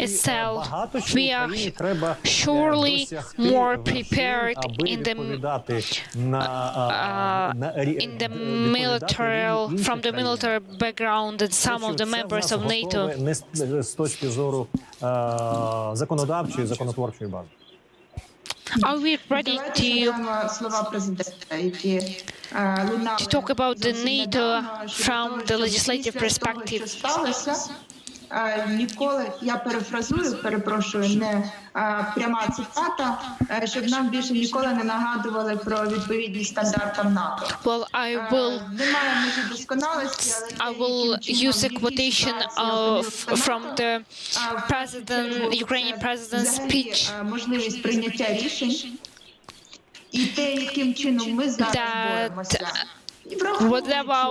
itself, we are surely more prepared in the military, from the military background than some of the members of NATO.
З точки зору законодавчої, законотворчої бази.
Are we ready to talk about the NATO from the legislative perspective?
Ніколи, я перепрошую, не пряма цитата, щоб нам більше ніколи не нагадували про відповідність стандартам НАТО.
Well,
Немає межі досконалості, але
I will use a quotation from the Ukrainian president's speech.
Можливість прийняття рішень і те, яким чином ми зараз боремося.
Whatever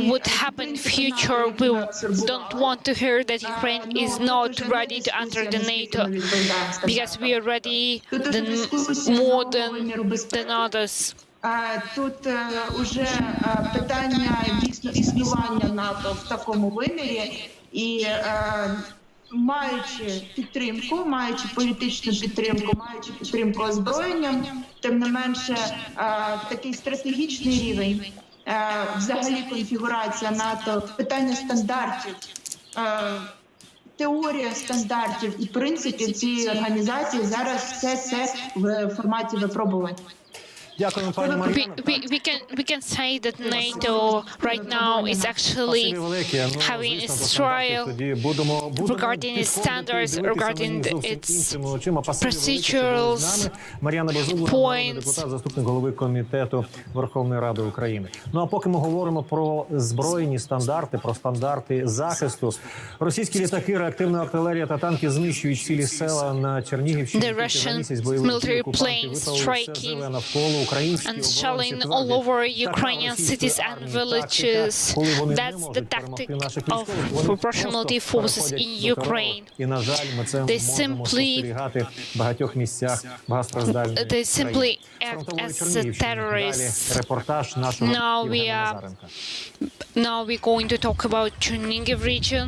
would happen in future, we don't want to hear that Ukraine is not ready to enter the NATO, because we are ready more than others.
Тут уже питання дійсно існування НАТО в такому вимірі, і маючи підтримку, маючи політичну підтримку, маючи підтримку озброєнням, тим не менше такий стратегічний рівень, взагалі конфігурація НАТО, питання стандартів, теорія стандартів і принципів цієї організації зараз все це в форматі випробувань.
We can say that NATO right now is actually having its trial regarding its standards, regarding its procedurals, points.
Депутат, заступник голови комітету Верховної Ради України. Ну а поки ми говоримо про збройні стандарти, про стандарти захисту, російські літаки, реактивна артилерія та танки знищують цілі села на Чернігівщині.
The Russian military planes striking and shelling all over Ukrainian cities and villages. That's the tactic of Russian military forces in Ukraine. They simply act as terrorists. Now we're going to talk about Chernihiv region.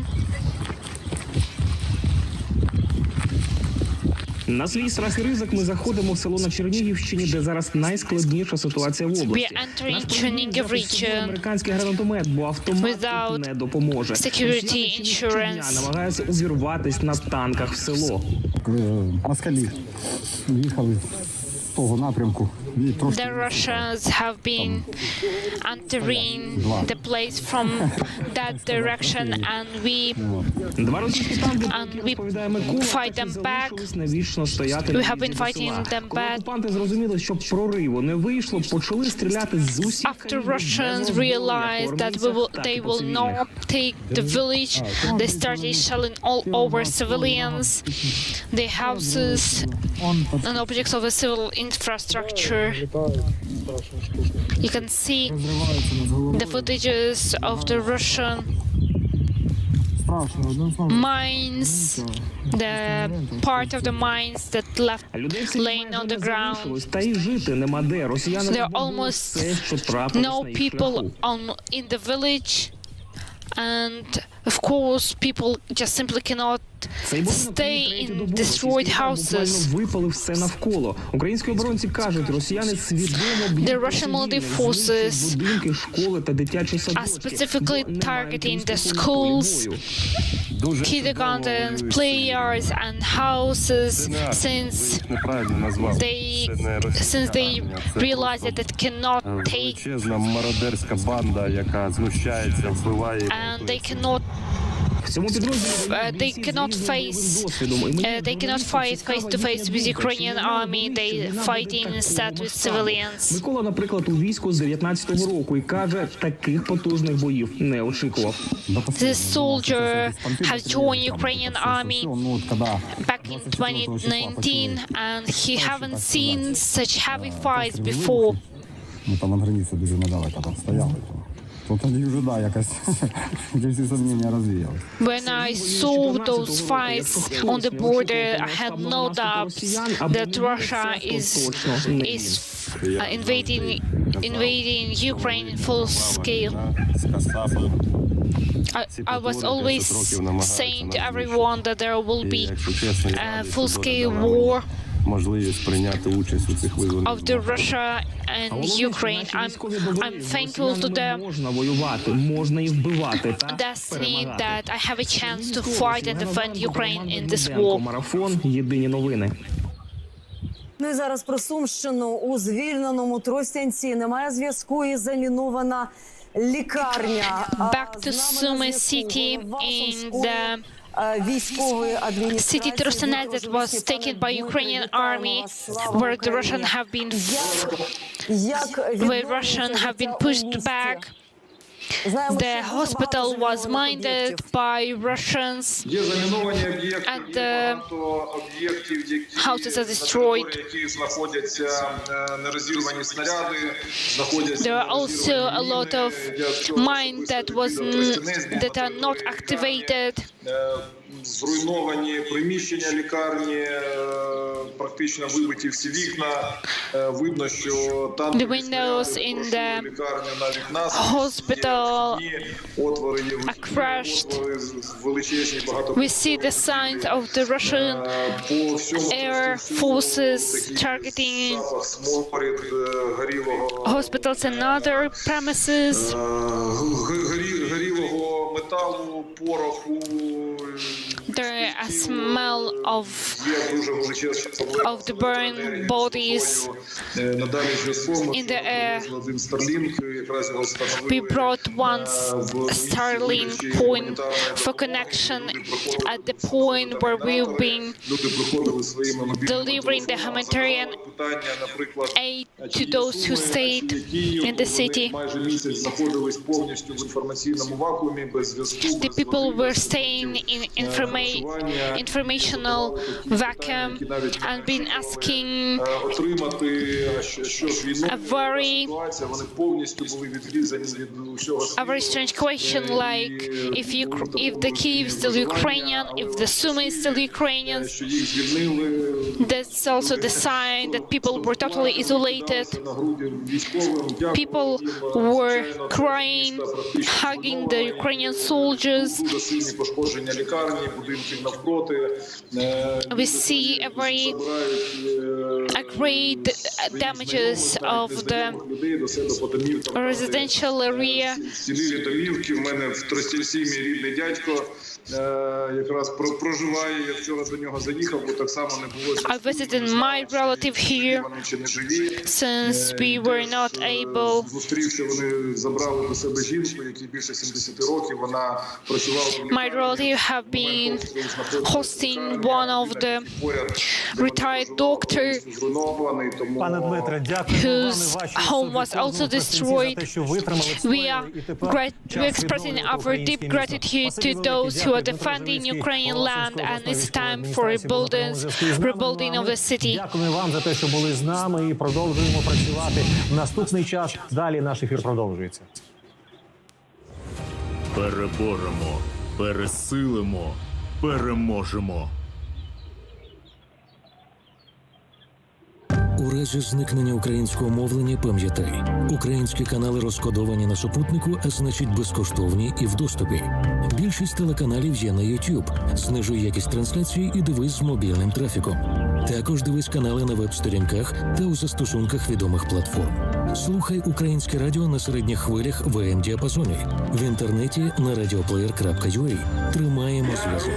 На свій страх і ризик ми заходимо в село на Чернігівщині, де зараз найскладніша ситуація в області. Американський гранатомет, бо автомат не допоможе. Намагаються увірватись на танках в село.
Москалі їхали з того напрямку.
The Russians have been entering the place from that direction, and we fight them back. We have been fighting them back. After Russians realized that they will not take the village, they started shelling all over civilians, the houses, and objects of the civil infrastructure. You can see the footages of the Russian mines, the part of the mines that left laying on the ground. There are almost no people in the village, and of course people just simply cannot stay in destroyed houses. The Russian military forces are specifically targeting the schools, kindergartens, players and houses since they realize that it cannot take and they cannot They cannot fight face to face with Ukrainian army. They fighting instead with civilians.
Микола, наприклад, у війську з 19-го року і каже, таких потужних боїв не очікував.
This soldier has joined Ukrainian army back in 2019, and he haven't seen such heavy fights before.
Ми там на границі дуже недалеко там стояли. То тоді вже, да, якось всі сумнівання розвіяли.
When I saw those fights on the border, I had no doubts that Russia is invading Ukraine in full scale. I was always saying to everyone that there will be a full-scale war of the Russia and Ukraine. I'm thankful to the destiny that I have a chance to fight and defend Ukraine in this war.
Єдині новини.
Ну і зараз про Сумщину. У звільненому Тростянці немає зв'язку і замінована лікарня.
Back to Sumy city in the city Trostanet that was taken by Ukrainian army, where the Russians have been pushed back. The hospital was mined by Russians, and the houses are destroyed. There are also a lot of mines that are not activated.
Зруйновані приміщення лікарні, практично вибиті всі вікна. Видно, що там
the windows in the hospital are crashed. We see the signs of the Russian air forces targeting hospitals and other premises.
Горілого металу, пороху.
There is a smell of the burned bodies in the air. We brought one Starlink point for connection at the point where we've been delivering the humanitarian aid to those who stayed in the city. The people were staying in informational vacuum and been asking a very strange question, like if the Kyiv is still Ukrainian, if the Sumy is still Ukrainian. That's also the sign that people were totally isolated. People were crying, hugging the Ukrainian soldiers. We see a great damages of the residential area. I visited my relative here since we were not able. My relative have been hosting one of the retired doctor whose home was also destroyed. We are expressing our deep gratitude to those who are defending Ukrainian land, and it's time for rebuilding of the city.
Дякуємо вам за те, що були з нами, і продовжуємо працювати в наступний час. Далі наш ефір продовжується.
Переборемо, пересилимо, переможемо.
У разі зникнення українського мовлення пам'ятай, українські канали розкодовані на супутнику, а значить безкоштовні і в доступі. Більшість телеканалів є на YouTube. Знижуй якість трансляції і дивись з мобільним трафіком. Також дивись канали на веб-сторінках та у застосунках відомих платформ. Слухай українське радіо на середніх хвилях в АМ-діапазоні. В інтернеті на radioplayer.ua. Тримаємо зв'язок.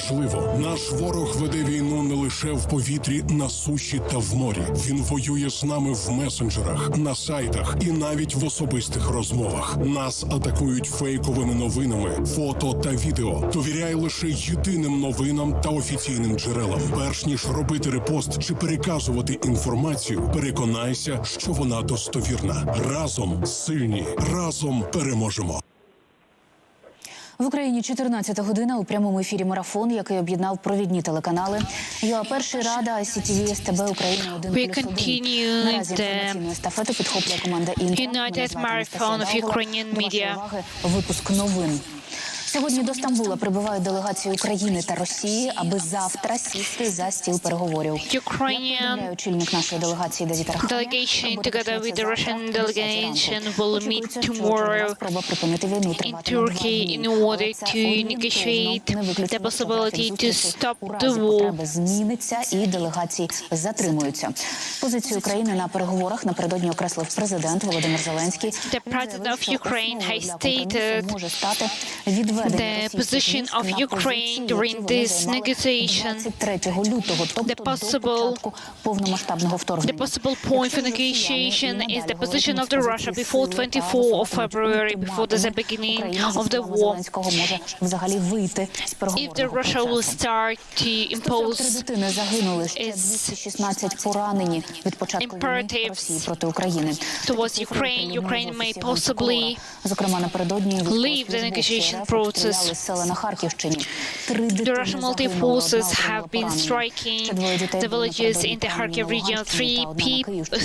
важливо, наш ворог веде війну не лише в повітрі, на суші та в морі. Він воює з нами в месенджерах, на сайтах і навіть в особистих розмовах. Нас атакують фейковими новинами, фото та відео. Довіряй лише єдиним новинам та офіційним джерелам. Перш ніж робити репост чи переказувати інформацію, переконайся, що вона достовірна. Разом сильні, разом переможемо.
В Україні 14 година, у прямому ефірі марафон, який об'єднав провідні телеканали. ЮА-1, Рада, ICTV, СТБ, Україна 1+1. Наразі інформаційну естафету підхоплює команда «Інтер».
United Marathon of Ukrainian Media.
Випуск новин. Сьогодні до Стамбула прибувають делегації України та Росії, аби завтра сісти за стіл переговорів.
Ukrainian
очільник нашої делегації Давіда Рахамія.
Delegation together with the Russian delegation will meet tomorrow in Turkey in order to negotiate the possibility to stop the war.
Зміниться і делегації затримуються. Позицію України на переговорах напередодні окреслив президент Володимир Зеленський.
The president of Ukraine has stated the position of Ukraine during this negotiation. The possible point for negotiation is the position of the Russia before 24 of February, before the beginning of the war. If the Russia will start to impose its imperatives towards Ukraine, Ukraine may possibly leave the negotiation process. The Russian military forces have been striking the villages in the Kharkiv region.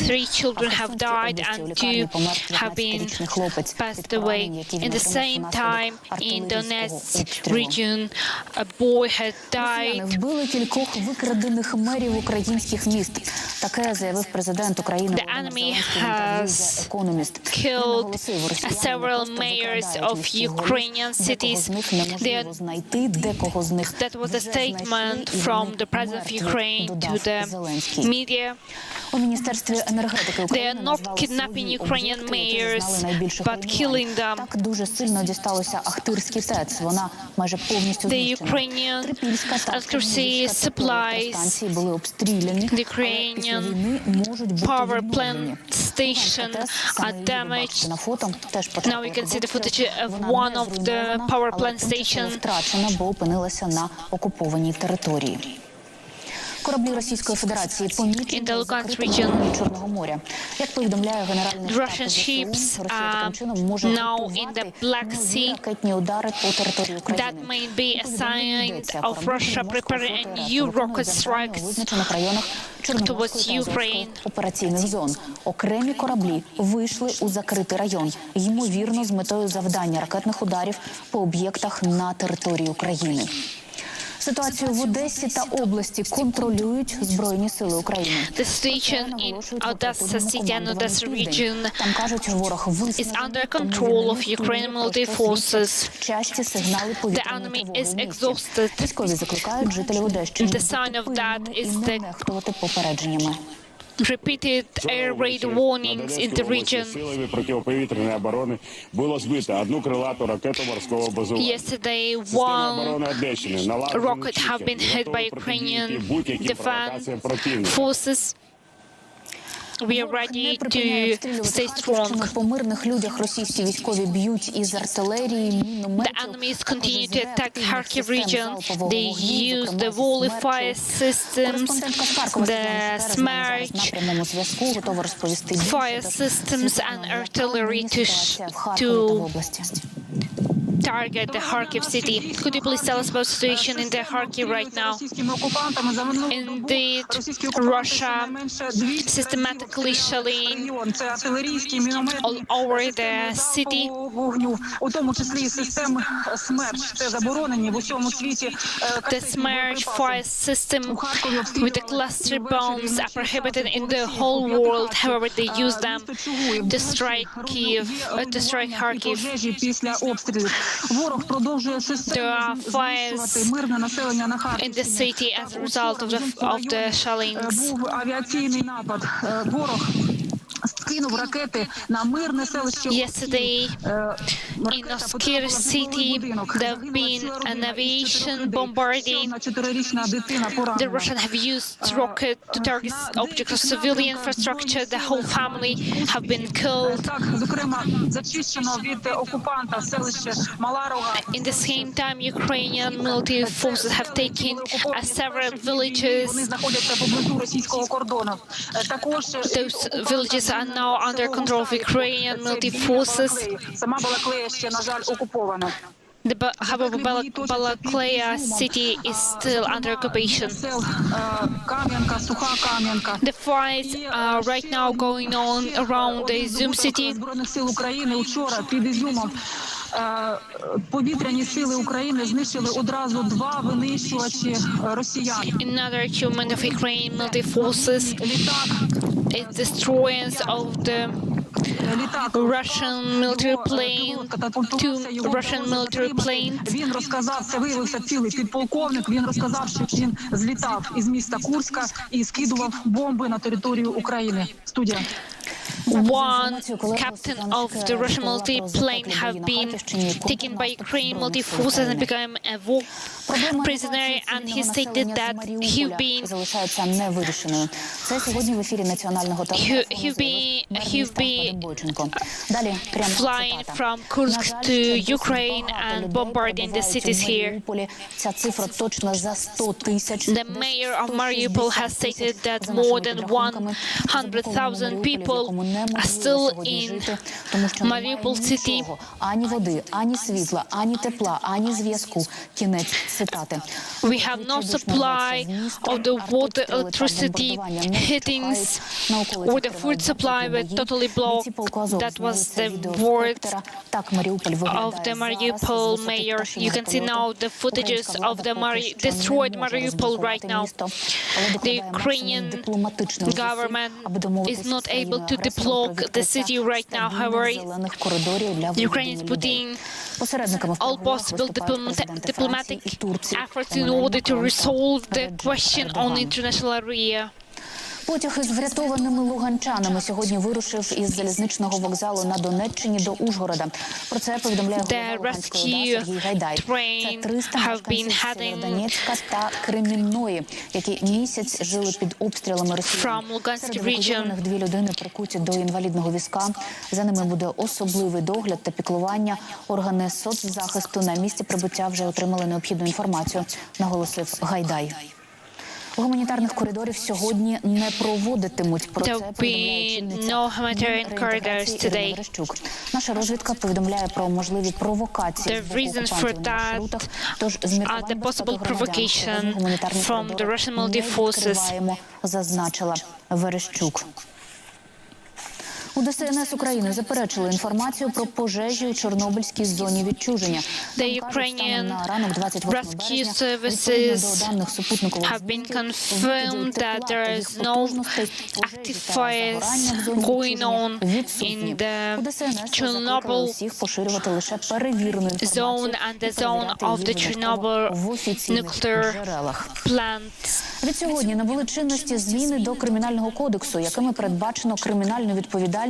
Three children have died and 2 have been passed away. In the same time, in Donetsk region, a boy had died. The enemy has killed several mayors of Ukrainian cities. That was a statement from the president of Ukraine to the media. They are not kidnapping Ukrainian mayors, but killing them. The Ukrainian electricity supplies the Ukrainian power plant station are damaged. Now we can see the footage of one of the power plant stations.
Кораблі Російської Федерації помічені в закритому морі Чорного моря. Як повідомляє Генеральний штаб ЗСУ, Росія таким чином може відбивати нові ракетні удари по території України.
That may be a sign of Russia preparing new rocket strikes towards Ukraine.
Операційних зон. Окремі кораблі вийшли у закритий район, ймовірно, з метою завдання ракетних ударів по об'єктах на території України. Ситуацію в Одесі та області контролюють Збройні сили України.
The situation in Odessa city and Odessa region is under control of Ukrainian military forces. The enemy is exhausted. The sign of that is the repeated air raid warnings in the region. Yesterday, one rocket have been hit by Ukrainian defense forces. We are ready to stay strong. The enemies continue to attack Kharkiv region. They use the volley fire systems, the Smerch fire systems and artillery to target the Kharkiv city. Could you please tell us about the situation in the Kharkiv right now? Indeed, Russia systematically shelling all over the city. The Smerch fire system with the cluster bombs are prohibited in the whole world. However, they use them to strike Kyiv, to strike Kharkiv. There are fires in the city as a result of the shellings. Yesterday, In Oskir city, there have been an aviation bombarding. The Russians have used rocket to target objects of civilian infrastructure. The whole family have been killed. In the same time, Ukrainian military forces have taken several villages. Those villages are now under control of Ukrainian military forces. The Balakleya city is still under occupation. The fights are right now going on around the Izum city.
Повітряні сили України знищили одразу 2 винищувачі росіян.
Another achievement of Ukrainian military forces is destroying of the Russian military plane, 2 Russian military planes.
Він розказав, це виявився цілий підполковник, він розказав, що він злітав із міста Курська і скидував бомби на територію України. Студія.
One captain of the Russian military plane have been taken by Ukrainian military forces and become a war prisoner, and he stated that he'll be flying from Kursk to Ukraine and bombarding the cities here. The mayor of Mariupol has stated that more than 100,000 people are still in Mariupol city. We have no supply of the water, electricity, heatings, or the food supply were totally blocked. That was the word of the Mariupol mayor. You can see now the footages of the destroyed Mariupol right now. The Ukrainian government is not able to deblock the city right now. However, Ukraine is putting all possible diplomatic efforts in order to resolve the question on the international area.
Потяг із врятованими луганчанами сьогодні вирушив із залізничного вокзалу на Донеччині до Ужгорода. Про це повідомляє голова Луганської ОДА Сергій Гайдай. Це 300 мешканців Сєвєродонецька та Кремінної, які місяць жили під обстрілами росіян. Серед евакуйованих 2 людини прикуті до інвалідного візка. За ними буде особливий догляд та піклування. Органи соцзахисту на місці прибуття вже отримали необхідну інформацію, наголосив Гайдай. Гуманітарних коридорів сьогодні не проводитимуть. Про це повідомляє Верещук. Наша розвідка повідомляє про можливі провокації з боку окупантів на маршрутах. Тож змірковання безпеки громадян гуманітарні коридори не відкриваємо, зазначила Верещук. У ДСНС України заперечили інформацію про пожежі у Чорнобильській зоні відчуження.
The Ukrainian rescue services have been confirmed that there is no active fires going on in the Chernobyl zone and the zone of the Chernobyl nuclear plant.
Відсьогодні набули чинності зміни до Кримінального кодексу, якими передбачено кримінальну відповідальність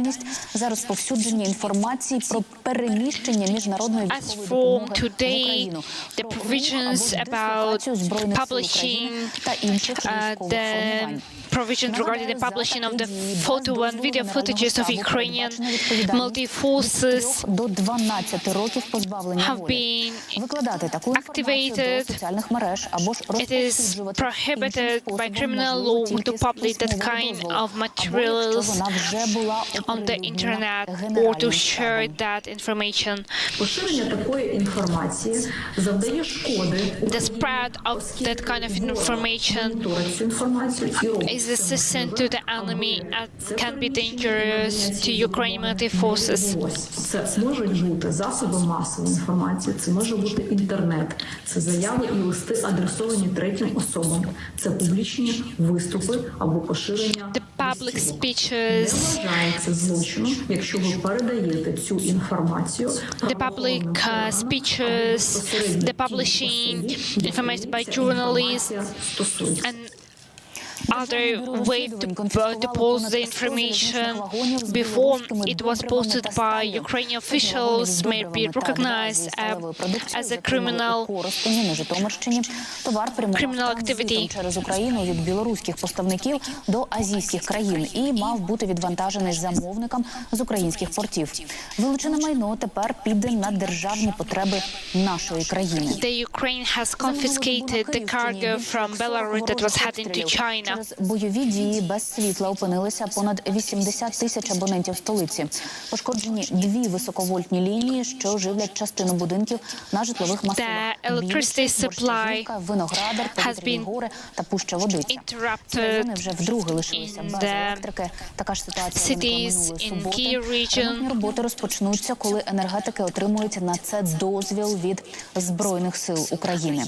за розповсюдження інформації про переміщення міжнародної військової допомоги в Україну, про інформацію Збройних сил України та інших військових формувань.
Provision regarding the publishing of the photo and video footages of Ukrainian military forces have been activated. It is prohibited by criminal law to publish that kind of materials on the internet or to share that information. The spread of that kind of information is assistant to the enemy and can be dangerous to Ukrainian military forces.
Це можуть бути засоби масової інформації, це може бути інтернет, це заяви і листи, адресовані третім особам, це публічні виступи або поширення.
Public speeches.
Вважається злочином, якщо ви передаєте цю інформацію.
The public speeches, the publishing information by journalists and other way to deposit the information before it was posted by Ukrainian officials may be recognized as a criminal activity.
Через Україну від білоруських поставників до азійських країн і мав бути відвантажений замовникам з українських портів. Вилучене майно тепер піде на державні потреби нашої країни.
The Ukraine has confiscated the cargo from Belarus that was heading to China.
Через бойові дії без світла опинилися понад 80 тисяч абонентів столиці. Пошкоджені 2 високовольтні лінії, що живлять частину будинків на житлових масивах. Борщагівка, Виноградар, Повітряні гори та Пуща Водиця. Вони вже вдруге лишилися без електрики. Така ж ситуація виникла минулої суботи. Ремонтні роботи розпочнуться, коли енергетики отримують на це дозвіл від Збройних сил України.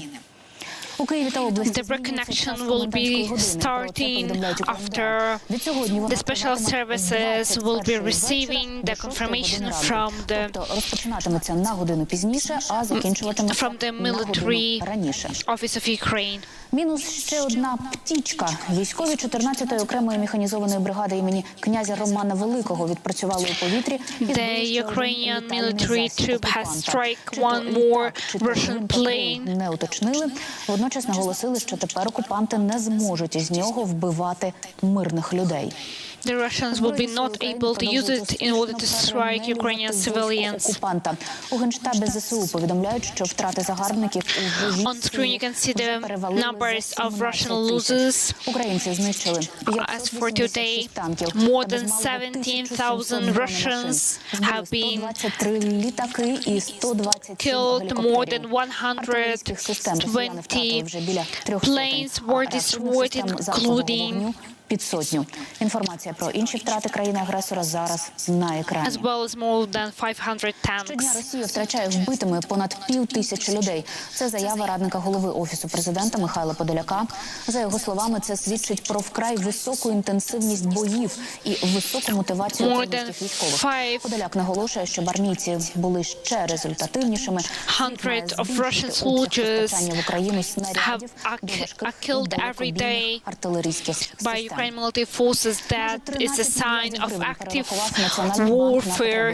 У Києві та області
the reconnection will be starting after the special services will be receiving the confirmation from
розпочинатиметься на годину пізніше, а закінчуватиметься на годину раніше.
Office of Ukraine.
Мінус ще одна птічка. Військові 14-ї окремої механізованої бригади імені князя Романа Великого відпрацювали у повітрі.
The Ukrainian military troop has struck one more Russian plane.
Не уточнили. Водночас наголосили, що тепер окупанти не зможуть із нього вбивати мирних людей.
The Russians will be not able to use it in order to strike Ukrainian civilians.
У Генштабі ЗСУ повідомляють, що втрати загарбників у вожі
On screen you can see the numbers of Russian losers.
Українці знищили
As for today, more than 17,000 Russians have been killed, more than 120 planes were destroyed, including
під сотню. Інформація про інші втрати країни-агресора зараз на екрані.
As well as more than 500 tanks.
Щодня Росія втрачає вбитими понад 5000 людей. Це заява радника голови Офісу президента Михайла Подоляка. За його словами, це свідчить про вкрай високу інтенсивність боїв і високу мотивацію українських військових. Подоляк наголошує, що армійці були ще результативнішими.
Hundreds of Russian soldiers are killed every day by Ukrainian military forces. That is a sign of active warfare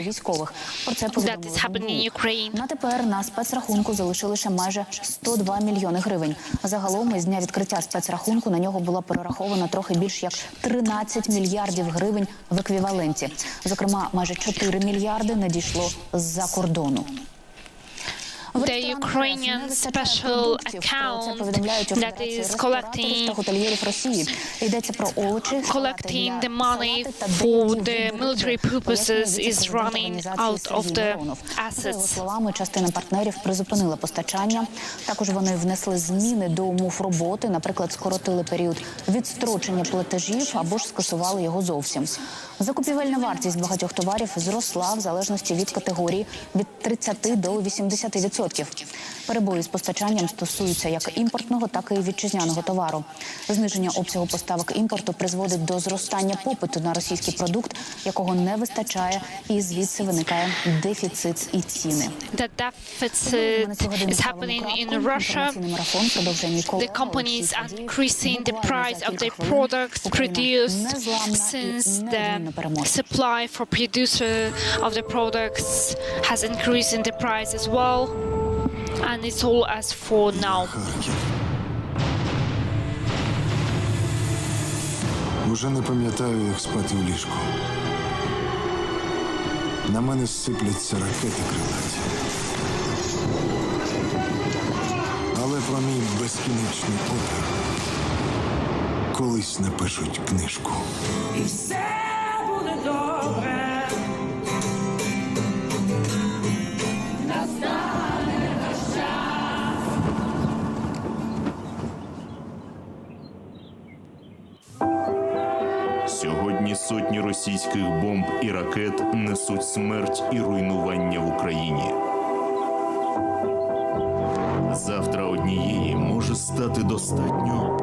that is happening in Ukraine.
На тепер на спецрахунку залишили ще майже 102 мільйони гривень. Загалом із дня відкриття спецрахунку на нього було перераховано трохи більш як 13 мільярдів гривень в еквіваленті. Зокрема, майже 4 мільярди надійшло з-за кордону.
The Ukrainian special account that is collecting the money for the military purposes is running out of the assets.
Словами, частина партнерів призупинила постачання. Також вони внесли зміни до умов роботи, наприклад, скоротили період відстрочення платежів або ж скасували його зовсім. Закупівельна вартість багатьох товарів зросла в залежності від категорії від 30 до 80%. Перебої з постачанням стосуються як імпортного, так і вітчизняного товару. Зниження обсягу поставок імпорту призводить до зростання попиту на російський продукт, якого не вистачає, і звідси виникає дефіцит і ціни.
The deficit is happening in Russia. The companies are increasing the price of their products produced since the supply for producer of the products has increased in the price as well. And it's all as for now.
Уже не пам'ятаю, як спати в ліжку. На мене сипляться ракети крилаті. Але про мій безкінечний опір колись напишуть книжку.
І все буде добре.
Сьогодні сотні російських бомб і ракет несуть смерть і руйнування в Україні. Завтра однієї може стати достатньо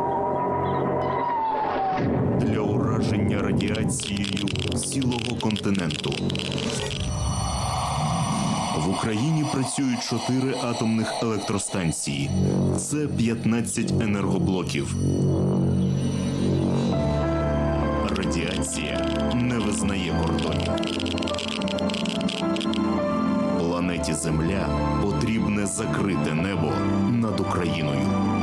для ураження радіацією цілого континенту. В Україні працюють 4 атомних електростанції. Це 15 енергоблоків. визнає кордонів. Планеті Земля потрібне закрите небо над Україною.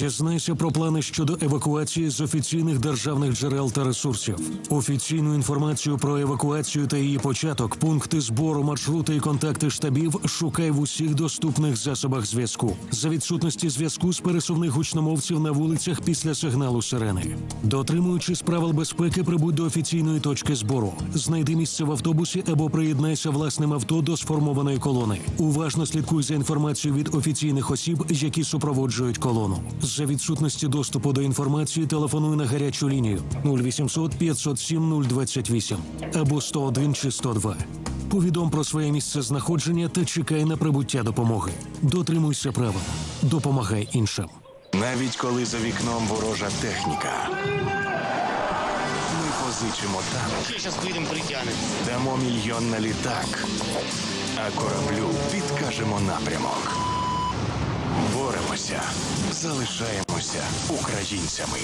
Дізнайся про плани щодо евакуації з офіційних державних джерел та ресурсів. Офіційну інформацію про евакуацію та її початок, пункти збору, маршрути і контакти штабів шукай в усіх доступних засобах зв'язку. За відсутності зв'язку з пересувних гучномовців на вулицях після сигналу сирени. Дотримуючись правил безпеки, прибудь до офіційної точки збору. Знайди місце в автобусі або приєднайся власним авто до сформованої колони. Уважно слідкуй за інформацією від офіційних осіб, які супроводжують колону. За відсутності доступу до інформації телефонуй на гарячу лінію 0800 507 028 або 101 чи 102. Повідом про своє місце знаходження та чекай на прибуття допомоги. Дотримуйся правил. Допомагай іншим.
Навіть коли за вікном ворожа техніка, ми позичимо танк, дамо мільйон на літак, а кораблю підкажемо напрямок. Боремося, залишаємося українцями.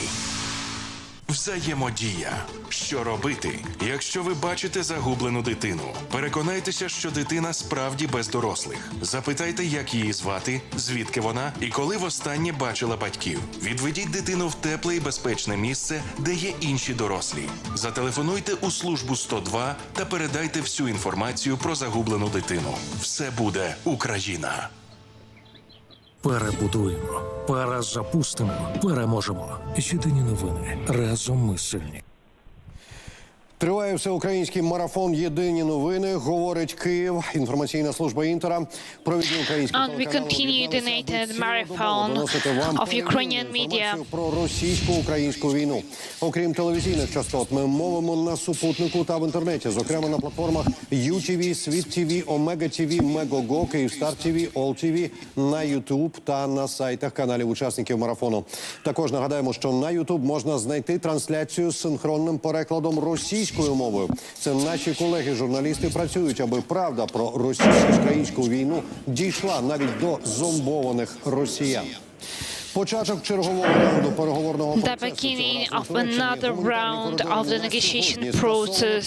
Взаємодія. Що робити, якщо ви бачите загублену дитину? Переконайтеся, що дитина справді без дорослих. Запитайте, як її звати, звідки вона і коли востаннє бачила батьків. Відведіть дитину в тепле і безпечне місце, де є інші дорослі. Зателефонуйте у службу 102 та передайте всю інформацію про загублену дитину. Все буде Україна.
Перебудуємо, перезапустимо, переможемо. Єдині новини. Разом ми сильні.
Триває всеукраїнський марафон «Єдині новини», говорить Київ. Інформаційна служба Інтера. Провідні українські
And we continue the nated marathon of Ukrainian media.
Про російсько-українську війну. Окрім телевізійних частот, ми мовимо на супутнику та в інтернеті, зокрема на платформах UTV, Світ ТВ, Омега ТВ, Мегого, Київстар ТВ, Ол ТВ, на YouTube та на сайтах каналів учасників марафону. Також нагадаємо, що на YouTube можна знайти трансляцію з синхронним перекладом російською мовою. Це наші колеги-журналісти працюють, аби правда про російсько-українську війну дійшла навіть до зомбованих росіян. Початок чергового раунду переговорного
The beginning of another round of the negotiation process.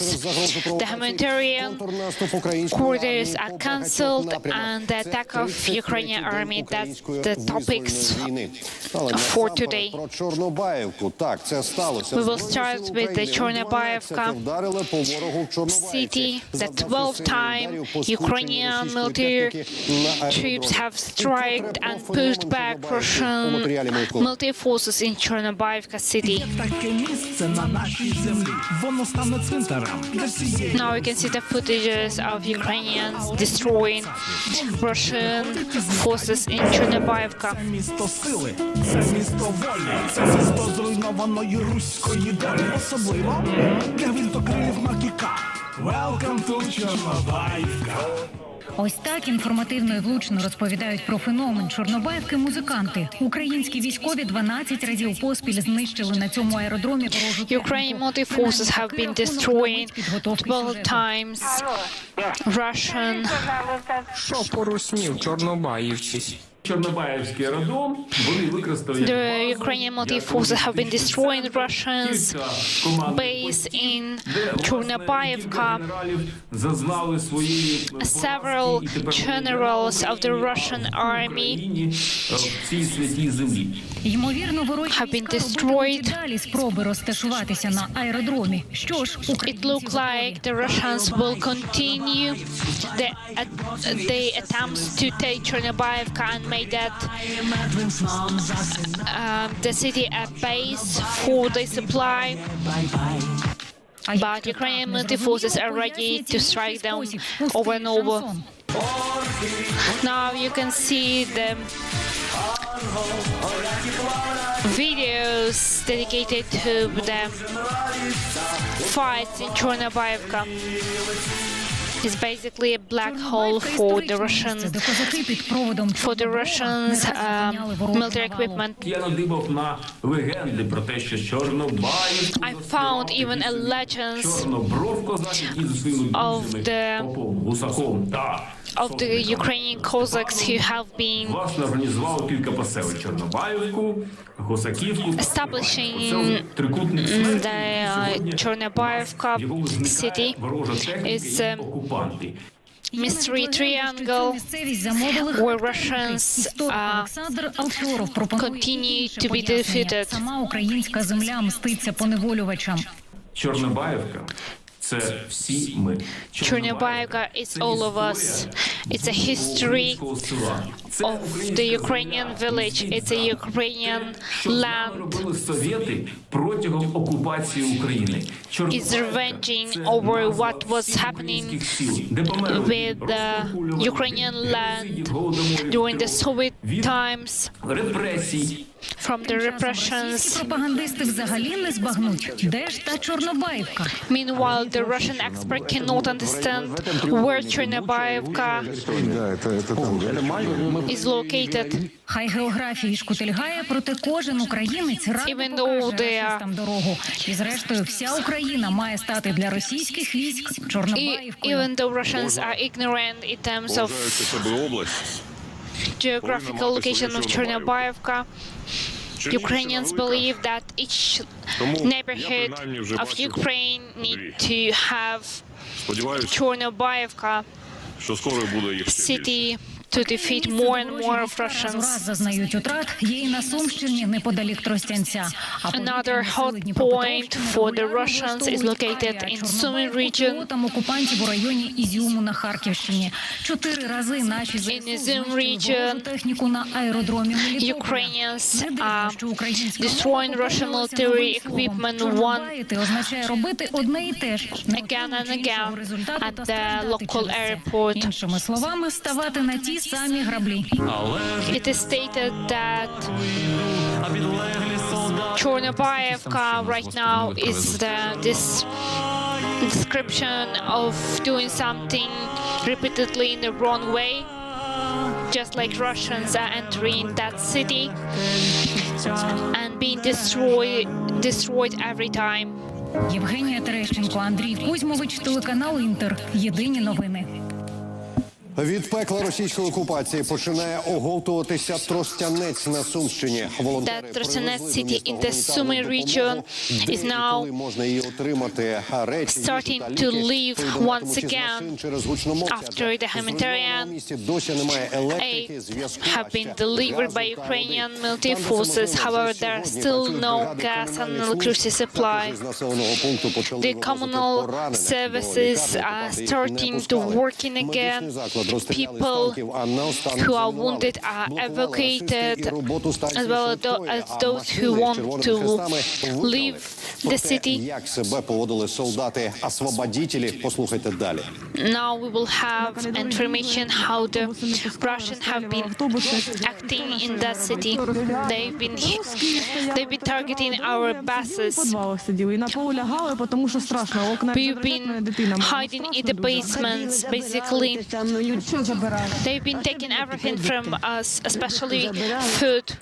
The humanitarian quarters are cancelled and the attack of Ukrainian army. That's the topics for today. We will start with the Chornobaivka city. That 12 times Ukrainian military troops have struck and pushed back Russian military forces in Chornobaivka city. Now we can see the footages of Ukrainians destroying Russian forces in Chornobaivka.
Це місто волі, це місто зруйнованої руської долі. Особливо для вінтокрилів Макіка. Welcome to Чорнобаївка.
Ось так інформативно і влучно розповідають про феномен Чорнобаївки музиканти. Українські військові 12 разів поспіль знищили на цьому аеродромі ворожу техніку.
Ukrainian military forces have been destroying 12 times Russian.
Що поруснів Чорнобаївці? Чорнобаївський аеродром вони використали.
The Ukrainian military forces have been destroying Russians base in Chornobaivka. Several generals of the Russian army
Ймовірно, ворожі війська робитимуть далі спроби розташуватися на аеродромі. Що ж,
it looks like the Russians will continue the attempts to take Chornobaivka and make that the city a base for the supply. But Ukrainian military forces are ready to strike them over and over. Now you can see the videos dedicated to the fights in Chornobaivka. Is basically a black hole for the Russians military equipment. I found even a legend of the of the Ukrainian Cossacks who have been
Власне, організували кілька поселень: Чорнобаївку, Гусаківку.
establishing the Chornobaivka city is mystery triangle where Russians continue to be defeated.
Сама українська земля мститься поневолювачам.
Чорнобаївка – це всі ми.
Chornobaivka is all of us. It's a history of the Ukrainian village. It's a Ukrainian land.
Совєти протягом окупації України.
Is revenging over what was happening with the Ukrainian land during the Soviet times.
Репресій.
From the repressions.
Пропагандисти взагалі не збагнуть, де ж та Чорнобаївка.
Meanwhile, the Russian expert cannot understand where Chornobaivka is located.
Хай географії шкутильгає, проте кожен українець радо покаже расистам дорогу. І зрештою, вся Україна має стати для російських військ Чорнобаївкою.
Even though Russians are ignorant in terms of geographical location of Chornobaivka, Ukrainians believe that each neighborhood of Ukraine need to have Chornobaivka city to defeat more and more of Russians.
Зазнають утрат є і на Сумщині неподалік Тростянця.
Another hot point for the Russians is located in Sumy region.
Там окупантів у районі Ізюму на Харківщині. 4 рази наші
ЗСУ
техніку на аеродромі Мелітополя.
Ukrainians are destroying Russian military equipment
означає робити одне і те ж.
again and again at the local airport.
Іншими словами, ставати на ті самі граблі.
It is stated that Chornobaivka right now is this description of doing something repeatedly in the wrong way, just like Russians are entering that city and being destroyed every time.
Євгенія Терещенко, Андрій Кузьмович, телеканал Інтер. Єдині новини.
Від пекла російської окупації починає оговтуватися Тростянець на Сумщині.
That Trostянets city in the Sumy region is now starting to live once again after the humanitarian aid have been delivered by Ukrainian military forces. However, there are still no gas and electricity supply. The communal services are starting to working again. People who are wounded are evacuated, as well as those who want to leave the city. Now we will have information how the Russians have been acting in that city. They've been targeting our buses. We've been hiding in the basements, basically. They've been taking everything from us, especially food.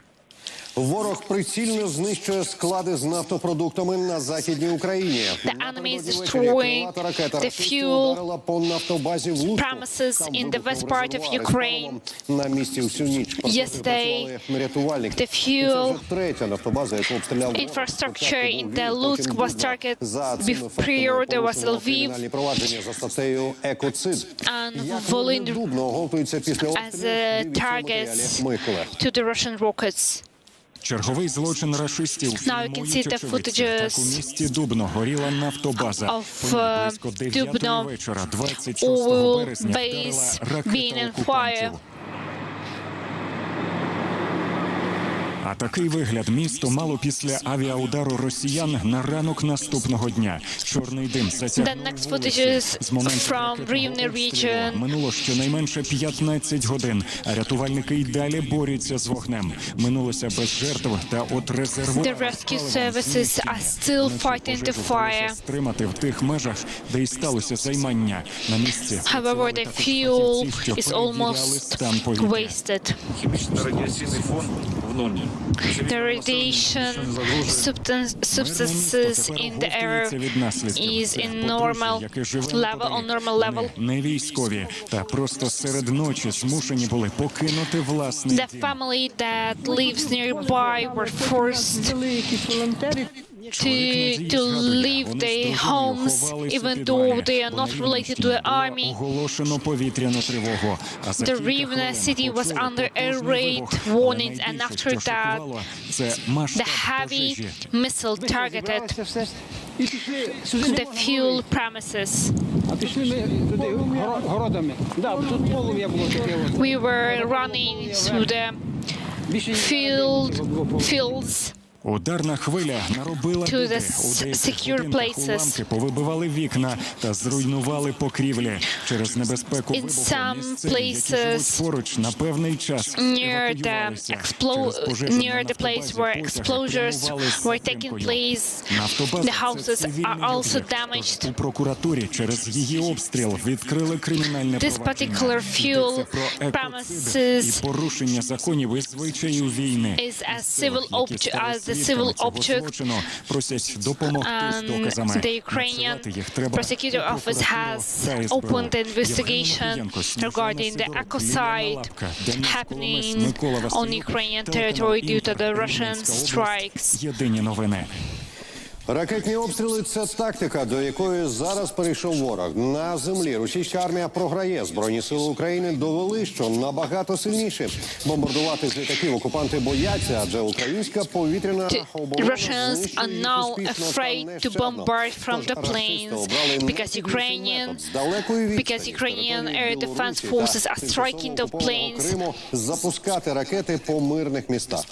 Ворог прицільно знищує склади з нафтопродуктами на Західній Україні.
The enemy is destroying the fuel premises in the west part of Ukraine. Yesterday, the fuel infrastructure in the Lutsk was targeted. Before there was Lviv and Volyn as targets to the Russian rockets.
Черговий злочин рашистів у місті Дубно горіла нафтобаза. Близько 9 вечора 26 березня вдарила ракета окупантів. А такий вигляд місто мало після авіаудару росіян на ранок наступного дня. Чорний дим затягнув вулиці. З моменту ракетного обстрілу минуло щонайменше 15 годин, а рятувальники й далі борються з вогнем. Минулося без жертв, та от резервуар стримати в тих межах, де й сталося займання на місці.
However, the fuel is almost wasted.
Хімічно-радіаційний фон
The radiation substances in the air is in normal level.
Не військові, та просто серед ночі змушені були покинути власний
The
дім.
family that lives nearby were forced to leave their homes, even though they are not related to the army.
Оголошено повітряну тривогу.
The Rivne city was under air raid warnings, and after that, the heavy missile targeted the fuel premises. We were running through the fields
Ударна хвиля наробила
to
біди.
the
У деяких
secure
будинках
places.
уламки повибивали вікна та зруйнували покрівлі. Через небезпеку
In
вибуху
some
місцеві, які живуть
places
поруч, на певний час
near
евакуювалися.
near the place where explosions were taking place, the houses are also damaged.
У прокуратурі через її обстріл відкрили кримінальне
This particular fuel premises
і порушення законів і звичаїв війни.
is a civil object,
Просять допомогти з доказами.
the Ukrainian prosecutor office has opened an investigation regarding the ecocide happening on Ukrainian territory due to the Russian strikes.
Єдині новини.
Ракетні обстріли – це тактика, до якої зараз перейшов ворог. На землі російська армія програє. Збройні сили України довели, що набагато сильніше. Бомбардувати з літаків окупанти бояться, адже українська повітряна оборона
Russians are now afraid to bombard from the planes because Ukrainian air defense forces are striking the planes.
Запускати ракети по мирних містах.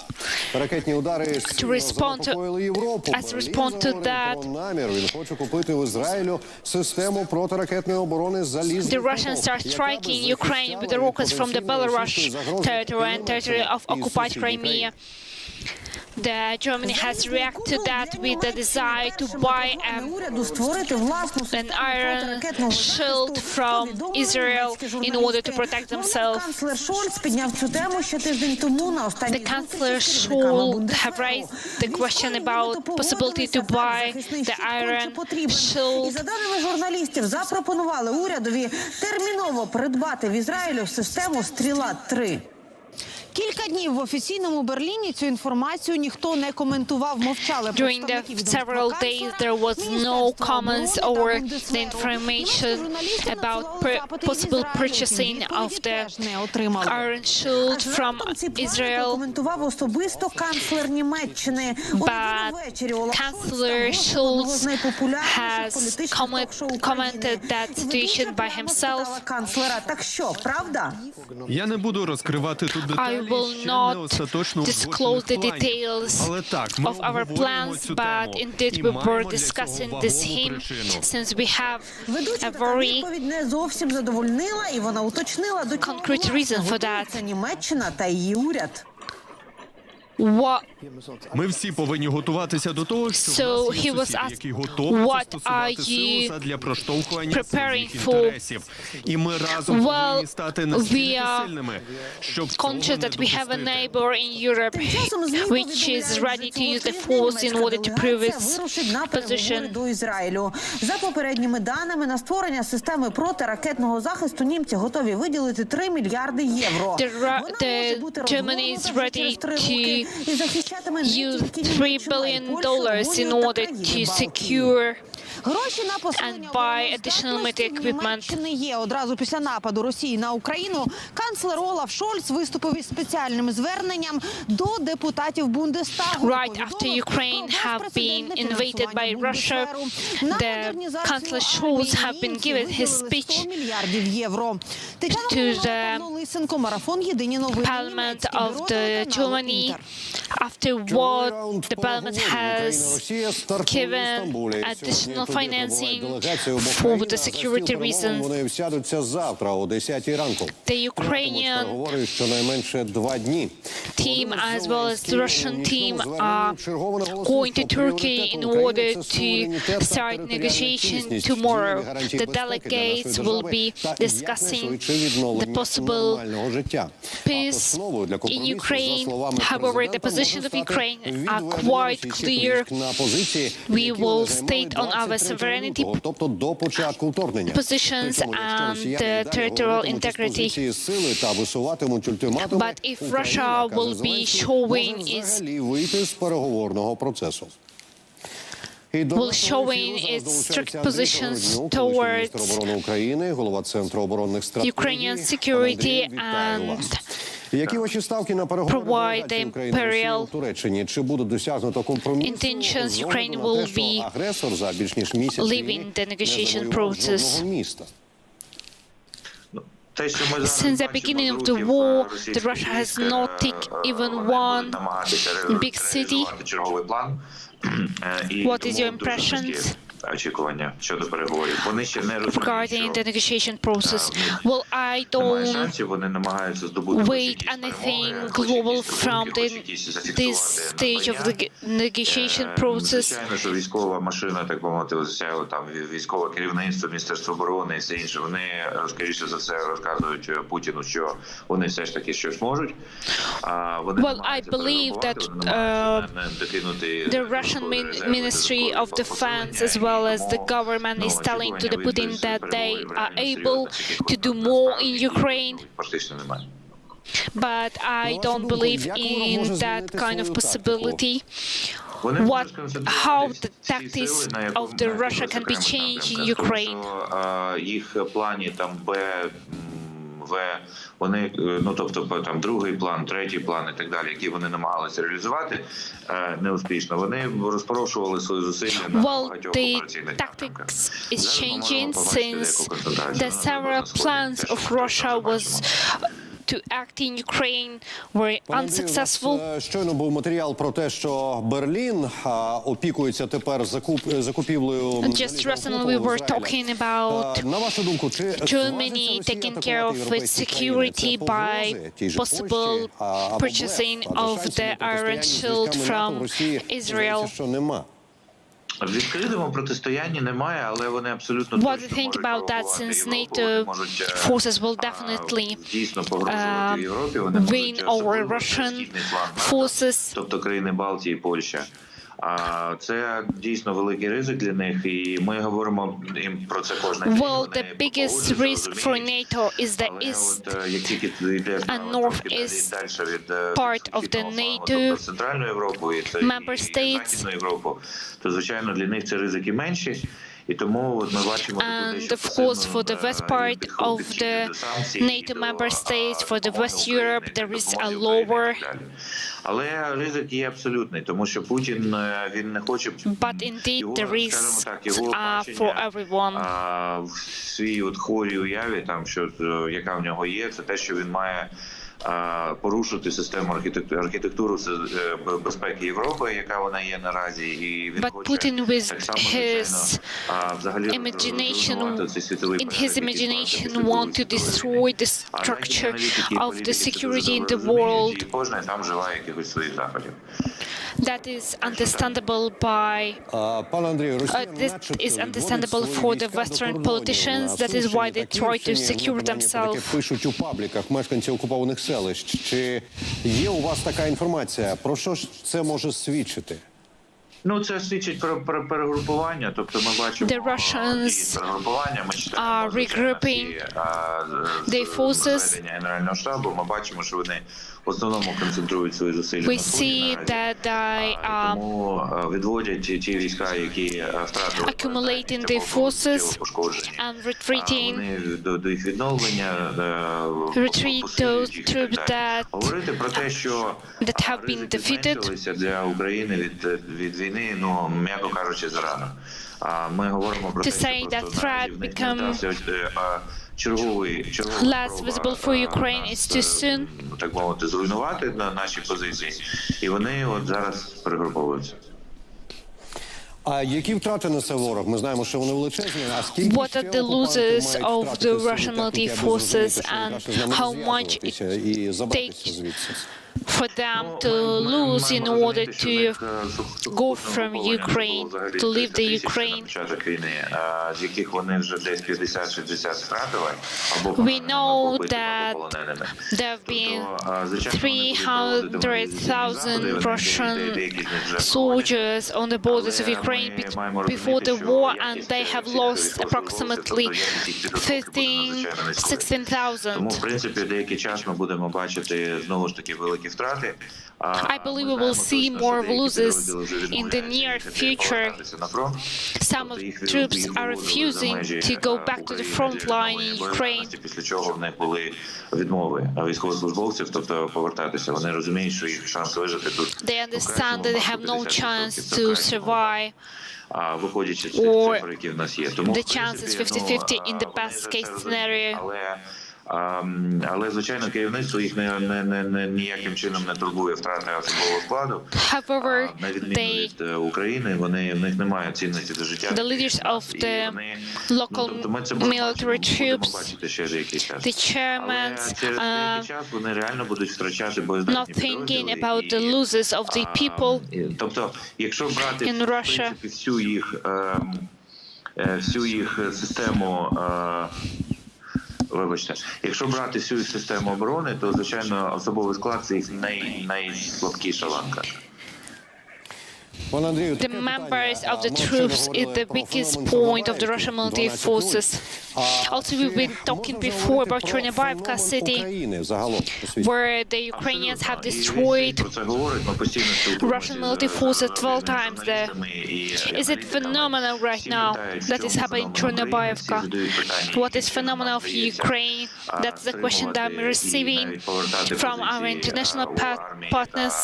Ракетні удари занепокоїли Європу. Він хоче купити в Ізраїлю систему протиракетної оборони залізних.
The Russians are striking Ukraine with the rockets from the Belarus territory and territory of occupied Crimea. Germany has reacted to that with the desire to buy an iron shield from Israel in order to protect themselves. The Chancellor should have raised the question about possibility to buy the iron shield.
За даними журналістів, запропонували урядові терміново придбати в Ізраїлю систему «Стріла-3». Кілька днів в офіційному Берліні цю інформацію ніхто не коментував, мовчали.
During the several days there was no comments over the information about possible purchasing of the iron shield from Israel.
Коментував особисто канцлер Німеччини.
But Chancellor Scholz has commented that situation by himself.
Так що, правда?
Я не буду розкривати тут деталі.
I will not disclose the details of our plans, but indeed we were discussing this hymn since we have a very concrete reason for that.
Німеччина та її уряд.
Ми всі повинні готуватися до того, що
So he was asked, what are you
для проштовхування
preparing
своїх
for?
інтересів. І ми разом повинні стати настільки сильними, щоб
conscious that we have a neighbor in Europe which is ready to use the force in order to prove its position.
До Ізраїлю. За попередніми даними, на створення системи протиракетного захисту німці готові виділити 3 мільярди євро.
Germany is ready to use $3 billion in order to secure and buy additional military equipment.
Не є. Одразу після нападу Росії на Україну канцлер Олаф Шольц виступив із спеціальним зверненням до депутатів Бундестагу.
Right after Ukraine have been invaded by Russia, the Chancellor Scholz have been given his speech to the Parliament of the Germany. After what the Parliament has given additional financing for the security reasons.
Вони сядуться завтра о 10 ранку.
The Ukrainian
щонайменше 2 дні.
Team as well as the Russian team are going to Turkey in order to start negotiations tomorrow. The delegates will be discussing the possible peace in Ukraine. However, the positions of Ukraine are quite clear. We will state on our sovereignty positions and territorial integrity. But if Russia will be showing its strict positions towards Ukrainian security and provide the imperial intentions, Ukraine will be leaving the negotiation process. Since the beginning of the war, Russia has not taken even one big city. What is your impressions regarding the negotiation process? Well, I don't wait anything global from this stage of the negotiation process.
Військова машина, так би мовити, там військове керівництво, Міністерство оборони і все інше, вони, скоріше за все, розказують Путіну, що вони все ж таки щось можуть.
Well, I believe that the Russian Ministry of Defense as well as the government is telling to the Putin that they are able to do more in Ukraine. But I don't believe in that kind of possibility. How the tactics of the Russia can be changed in Ukraine.
Їх плані там вони, ну тобто там другий план, третій план і так далі, які вони намагалися реалізувати неуспішно, вони розпорошували свої зусилля на багатьох операційних напрямках.
Is changing since the several plans of Russia was to act in Ukraine were unsuccessful.
Щойно був матеріал про те, що Берлін опікується тепер закупівлею.
Just recently we were talking about Germany taking care of its security by possible purchasing of the Iron Shield from Israel.
Відкритому протистоянні немає, але вони абсолютно
What do you think about that, since NATO forces will definitely win over Russian forces?
Тобто країни Балтії, Польща. Це дійсно великий ризик для них, і ми говоримо їм про це кожного дня.
Well, the biggest risk for NATO is the east and northeast part of the NATO member states.
То, звичайно, для них це ризики менші.
And of course, for the west part of the NATO member states, for the West Europe, there is a lower.
Але ризик є абсолютний, тому що Путін, він не хоче.
But indeed, the risks are for everyone.
В свій от хворій уяві, там що яка в нього є, це те, що він має порушити систему архітектуру безпеки Європи, яка вона є наразі, і він хоче так само, взагалі розруйнувати світовий
imagination want to destroy the structure of the security in the world.
Кожен там живе якихось своїх заходів.
That is understandable by. This is understandable for the Western politicians. That is why they try to secure themselves.
Пишуть у пабліках мешканці окупованих селищ. Чи є у вас така інформація? Про що ж це може свідчити?
Ну, це свідчить про перегрупування, тобто ми бачимо перегрупування, ми читаємо
their forces.
Генерального штабу, ми бачимо, що вони в основному концентрують свої зусилля на сході наразі, тому відводять ті війська, які втратили
accumulating their forces and retreating.
Вони до їх відновлення,
retreat those troops that
про те, що
have been defeated
для України від війни, ну, м'яко кажучи, зарано. Ми говоримо про те, що
threat becomes
черговий
less visible for Ukraine is too soon.
Так мовити, зруйнувати наші позиції, і вони от зараз перегруповуються.
А які втрати несе ворог? Ми знаємо, що вони величезні. А скільки
What are the losses of the Russian military forces and how much it takes for them to lose in order to go from Ukraine, to leave the Ukraine? We know that there have been 300,000 Russian soldiers on the borders of Ukraine before the war, and they have lost approximately 16,000. I believe we will see more losses in the near future. Some of the troops are refusing to go back to the front line in Ukraine. They understand that they have no chance to survive. Or the chance is 50-50 in the best case scenario.
Але, звичайно, керівництво їх ніяким чином не турбує втрати особового складу.
However,
на відміну від України, в них немає цінності до життя.
The leaders of the local military troops, the chairmen,
вони реально будуть втрачати боєздатні
not thinking about the losses of the people
тобто, якщо брати
in Russia,
всю їх систему. Вибачте, якщо брати всю систему оборони, то, звичайно, особовий склад – це їх найслабкіша ланка.
The members of the troops is the weakest point of the Russian military forces. Also, we've been talking before about Chernobylivka city, where the Ukrainians have destroyed Russian military forces 12 times there. Is it phenomenal right now that is happening in Chernobylivka? What is phenomenal for Ukraine? That's the question that I'm receiving from our international partners.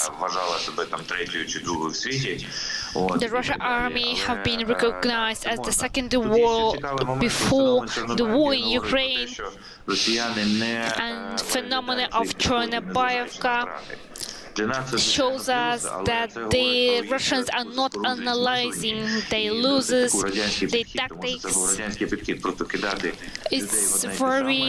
The Russian army have been recognized as the second war before the war in Ukraine, and phenomena of Chernobylivka shows us that the Russians are not analyzing their losses, their tactics. It's very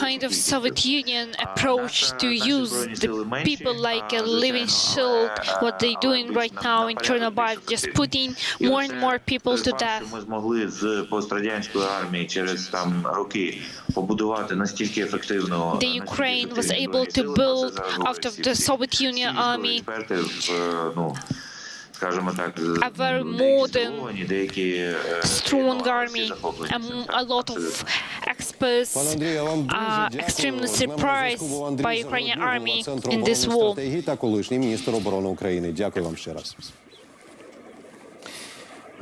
kind of Soviet Union approach to use the people like a living shield, what they're doing right now in Chernobyl, just putting more and more people to death. The Ukraine was able to build out of the Soviet Union army a very modern, strong army. A lot of experts are extremely surprised by Ukrainian army in this war.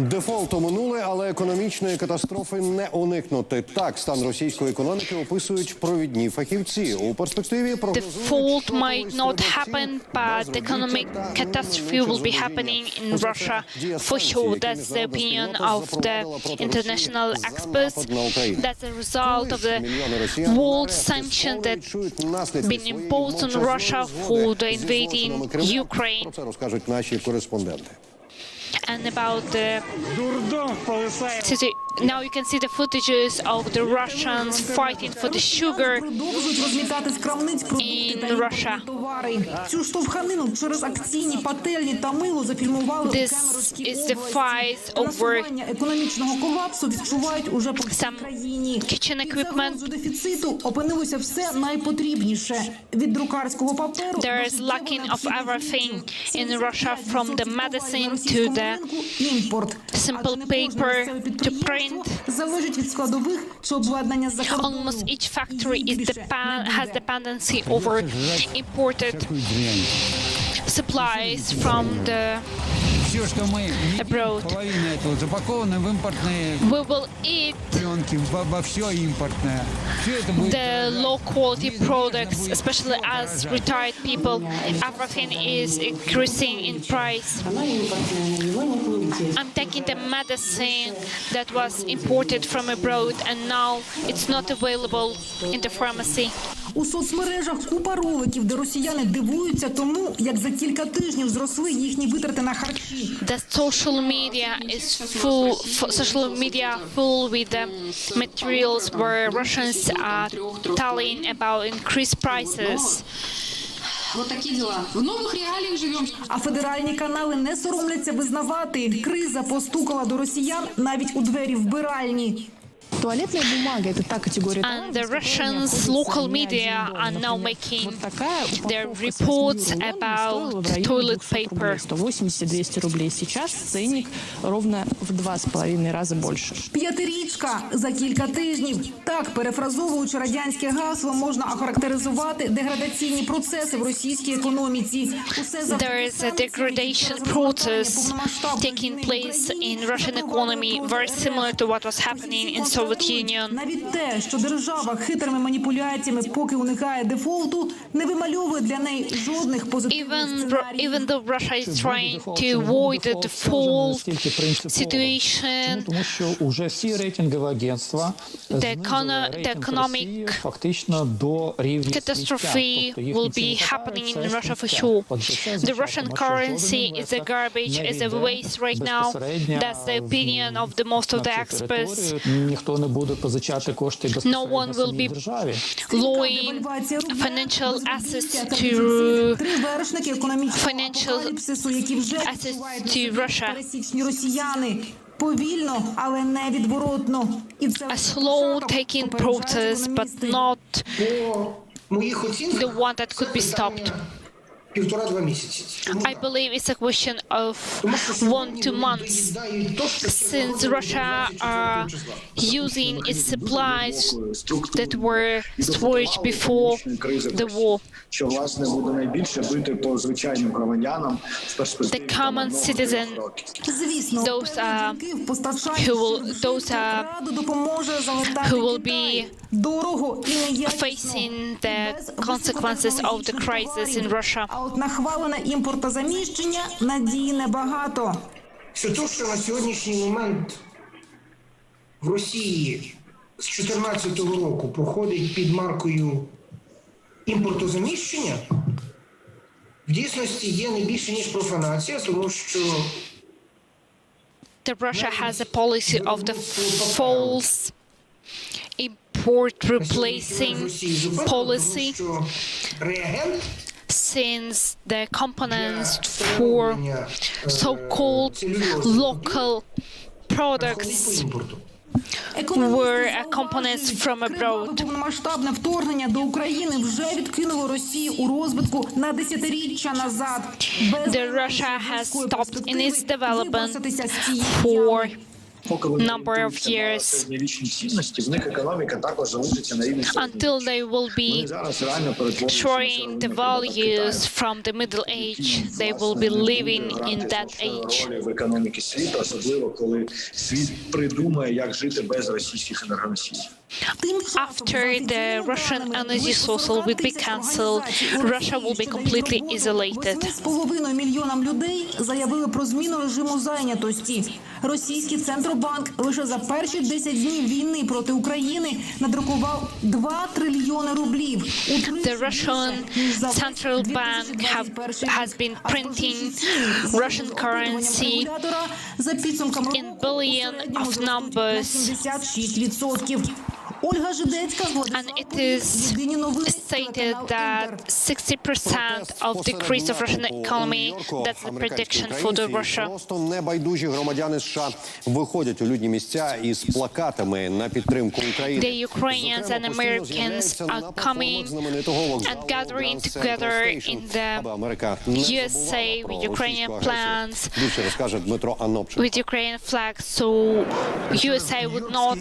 Дефолту минуле, але економічної катастрофи не уникнути. Так, стан російської економіки описують провідні фахівці. У перспективі прогнозують,
Default might not happen, but the economic catastrophe will be happening in Russia for sure. That's the opinion of the international experts. That's a result of the world sanctions that been imposed on Russia for the invading Ukraine.
Розкажуть наші кореспонденти.
And about the city. Now you can see the footages of the Russians fighting for the sugar in Russia. This is the fight over some kitchen equipment. There is lacking of everything in Russia, from the medicine to the simple paper to print. Almost each factory has dependency over imported supplies from the abroad. We will eat the low-quality products, especially as retired people. Everything is increasing in price. I'm taking the medicine that was imported from abroad, and now it's not available in the pharmacy.
У соцмережах купа роликів, де росіяни дивуються тому, як за кілька тижнів зросли їхні витрати на харчі.
The social media is full with the materials where Russians are telling about increased prices.
А федеральні канали не соромляться визнавати. Криза постукала до росіян навіть у двері вбиральні.
And the Russians' local media are now making their reports about toilet paper.
180-200 рублей. Сейчас ценник ровно в 2,5 раза больше.
П'ятирічка за кілька тижнів. Так, перефразовуючи радянське гасло, можна охарактеризувати деградаційні процеси в російській економіці.
There is a degradation process taking place in Russian economy, very similar to what was happening in Soviet Union.
Навіть те, що держава хитрими маніпуляціями поки уникає дефолту, не вимальовує для неї жодних позитивних сценаріїв.
Even though Russia is trying to avoid the default situation,
тому що уже всі рейтингові агентства
the economic catastrophe will be happening in Russia for sure. The Russian currency is a garbage, is a waste right now. That's the opinion of the most of the experts. No one will be loaning financial assets to Russia.
Повільно, але невідворотно.
A slow taking process, but not the one that could be stopped. I believe it's a question of 1-2 months, since Russia are using its supplies that were stored before the war. The common citizen, who will be facing the consequences of the crisis in Russia.
А от на хвалене імпортозаміщення надії небагато.
Все те, що на сьогоднішній момент в Росії з 2014 року проходить під маркою імпортозаміщення, в дійсності є не більше, ніж профанація, тому що
Russia has a policy of the false import replacing policy, since the components for so-called local products were components from abroad.
Повномасштабне вторгнення до України вже відкинуло Росію у розвитку на десятиріччя назад.
Russia has stopped in its development for number of years until they will be showing the values from the Middle Age. They will be living in that age. After the Russian energy source will be cancelled, Russia will be completely isolated.
8,5 мільйонам людей заявили про зміну режиму зайнятості. Російський Центробанк лише за перші 10 днів війни проти України надрукував 2 трильйони рублів.
The Russian Central Bank has been printing Russian currency in billion of numbers. And it is stated that 60% of decrease of Russian economy, that's the prediction for the Russia.
Просто небайдужі громадяни США виходять у людні місця із плакатами на підтримку України.
The Ukrainians and Americans are coming and gathering together in the USA with Ukrainian plans, with Ukrainian flags, so USA would not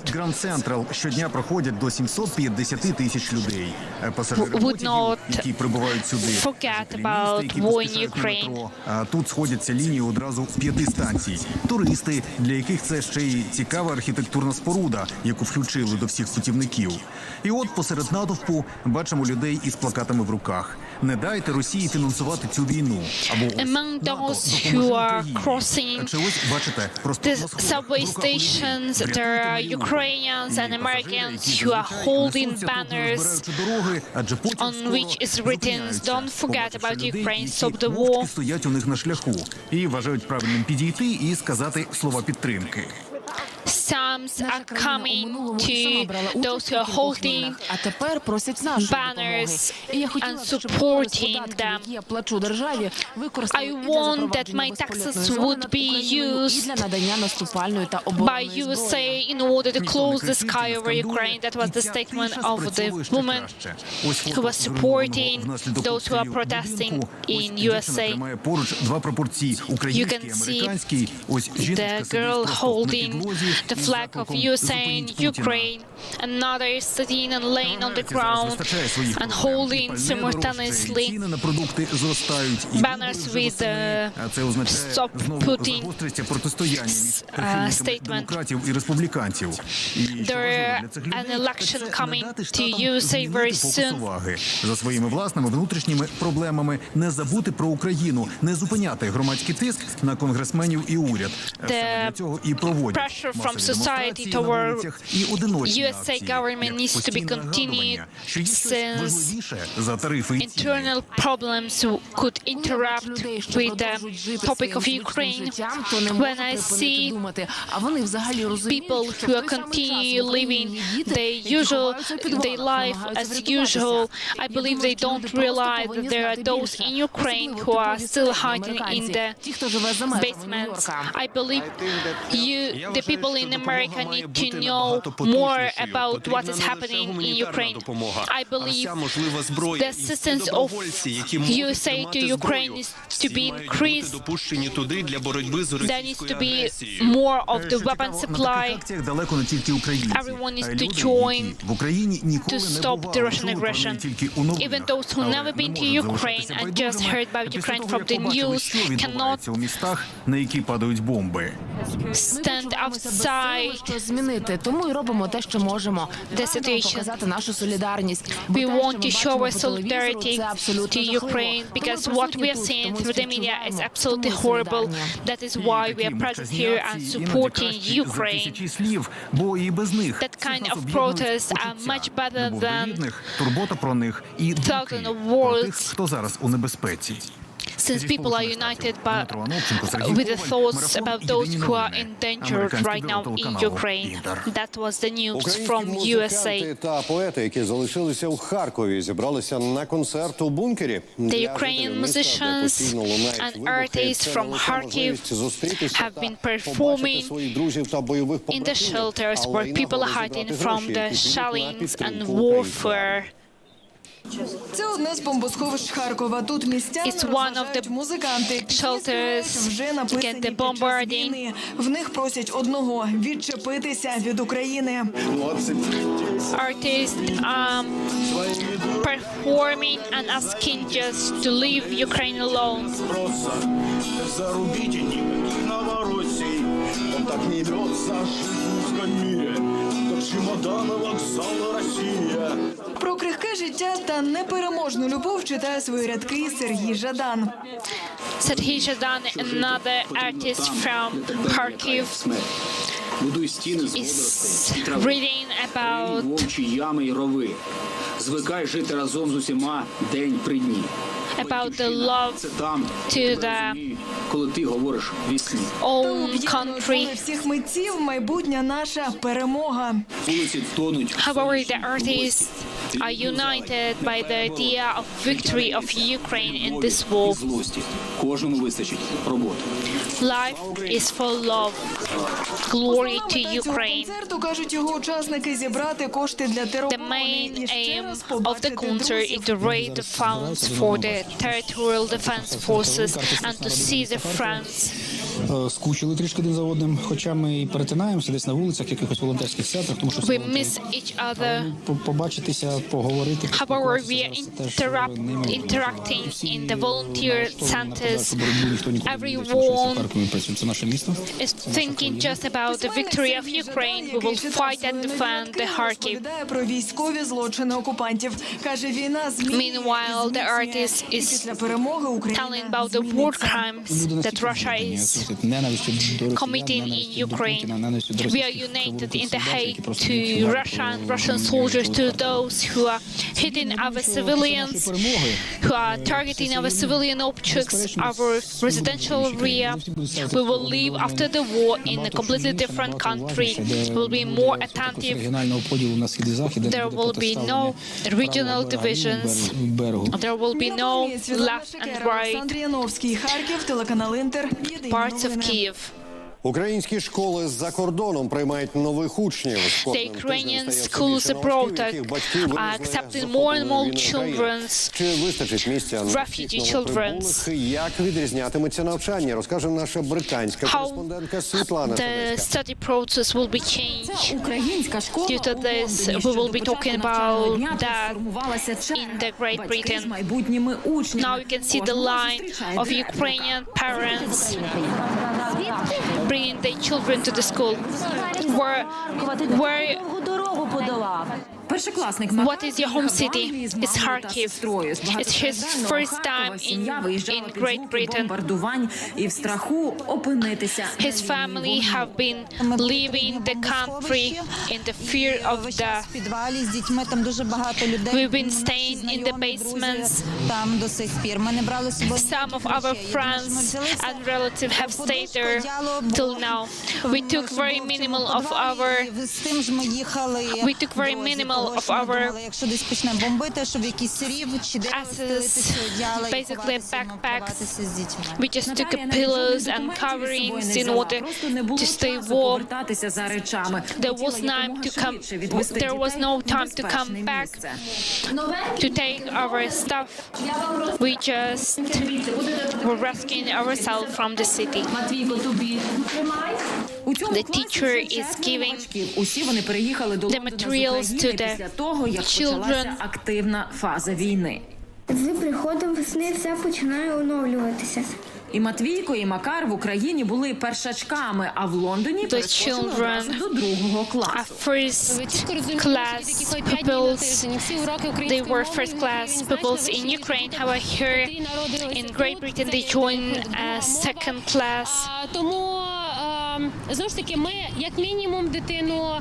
проходять до 750 тисяч людей. Пасажири, які прибувають сюди, які безпосередньо метро. Тут сходяться лінії одразу з 5 станцій. Туристи, для яких це ще й цікава архітектурна споруда, яку включили до всіх путівників. І от посеред натовпу бачимо людей із плакатами в руках. Не дайте Росії фінансувати цю війну.
Among those who are crossing the subway stations, there are Ukrainians and Americans who are holding banners on which is written, "Don't forget about Ukraine, stop the war."
Стоять у них на шляху і вважають правильним підійти і сказати слова підтримки.
Some are coming to those who are holding banners and supporting them. I want that my taxes would be used by USA in order to close the sky over Ukraine. That was the statement of the woman who was supporting those who are protesting in USA. You can see the girl holding the flag of USA and Ukraine, another sitting and laying on the ground and holding simultaneously banners with "Stop Putin" statement. There an election coming to USA very soon.
За своїми власними внутрішніми проблемами не забути про Україну, не зупиняти громадський тиск на конгресменів і уряд. Для цього і проводять
society toward USA government needs to be continued since internal problems could interrupt with the topic of Ukraine. When I see people who are continue living their life as usual, I believe they don't realize that there are those in Ukraine who are still hiding in the basements. I believe the people in America need to know more about what is happening in Ukraine. I believe the assistance of USA to Ukraine is to be increased. There needs to be more of the weapon supply. Everyone needs to join to stop the Russian aggression. Even those who never been to Ukraine and just heard about Ukraine from the news cannot stand outside the situation. We want to show our solidarity to Ukraine because what we are seeing through the media is absolutely horrible. That is why we are present here and supporting Ukraine. That kind of protests are much better than thousands of words. Since people are united with the thoughts about those who are endangered right now in Ukraine. That was the news from USA. The Ukrainian musicians and artists from Kharkiv have been performing in the shelters where people are hiding from the shellings and warfare.
Це одне з бомбосховищ Харкова. Тут містяни розважають музиканти. Пісні вже написані під час війни. В них просять одного – відчепитися від України.
Artists performing and asking just to leave Ukraine alone.
Про крихке життя та непереможну любов читає свої рядки Сергій Жадан.
Сергій Жадан, another artist from Kharkiv, is reading about
вовчі ями й рови. Звикай жити разом з усіма день при дні.
About the love to the own country.
Всіх митців майбутня наша перемога.
However, the artists are united by the idea of victory of Ukraine in this war.
Кожному вистачить роботи.
Life is for love. Glory to Ukraine.
Концерту, кажуть його учасники, зібрати кошти для тероборони.
The main aim of the concert is to raise the funds for the territorial defense forces and to see the France
скучили трішки один за одним, хоча ми і перетинаємося десь на вулицях, якихось волонтерських центрах, тому що
we miss each other.
Побачитися, поговорити.
However, we are interacting in the volunteer centers. Everyone is thinking just about the victory of Ukraine. We will fight and defend the Kharkiv.
Про військові злочини окупантів. Каже, війна змінює.
Meanwhile, the artist is telling about the war crimes that Russia is committing in Ukraine. We are united in the hate to Russia and Russian soldiers, to those who are hitting our civilians, who are targeting our civilian objects, our residential area. We will live after the war in a completely different country. We will be more attentive. There will be no regional divisions. There will be no left and right parts of Kyiv.
Українські школи за кордоном приймають нових учнів.
The Ukrainian schools abroad are accepting more and more children's, refugee children's.
Як відрізнятиметься навчання, розкаже наша британська кореспондентка Світлана.
The study process will be changed. Due to this, we will be talking about that in the Great Britain. Now you can see the line of Ukrainian parents bringing their children to the school. What is your home city? It's Kharkiv. It's his first time in Great Britain. His family have been leaving the country in the fear of death. We've been staying in the basements. Some of our friends and relatives have stayed there till now. We took very minimal of our assets, basically backpacks. We just took pillows and coverings in order to stay warm. There was no time to come back to take our stuff. We just were rescuing ourselves from the city. The teacher is giving the materials to the children.
З приходом весни все починає оновлюватися.
І Матвійко, і Макар в Україні були першачками, а в Лондоні перейшли одразу до другого класу.
They were first class pupils in Ukraine. However, here in Great Britain they joined second class.
Тому знову ж таки ми як мінімум дитину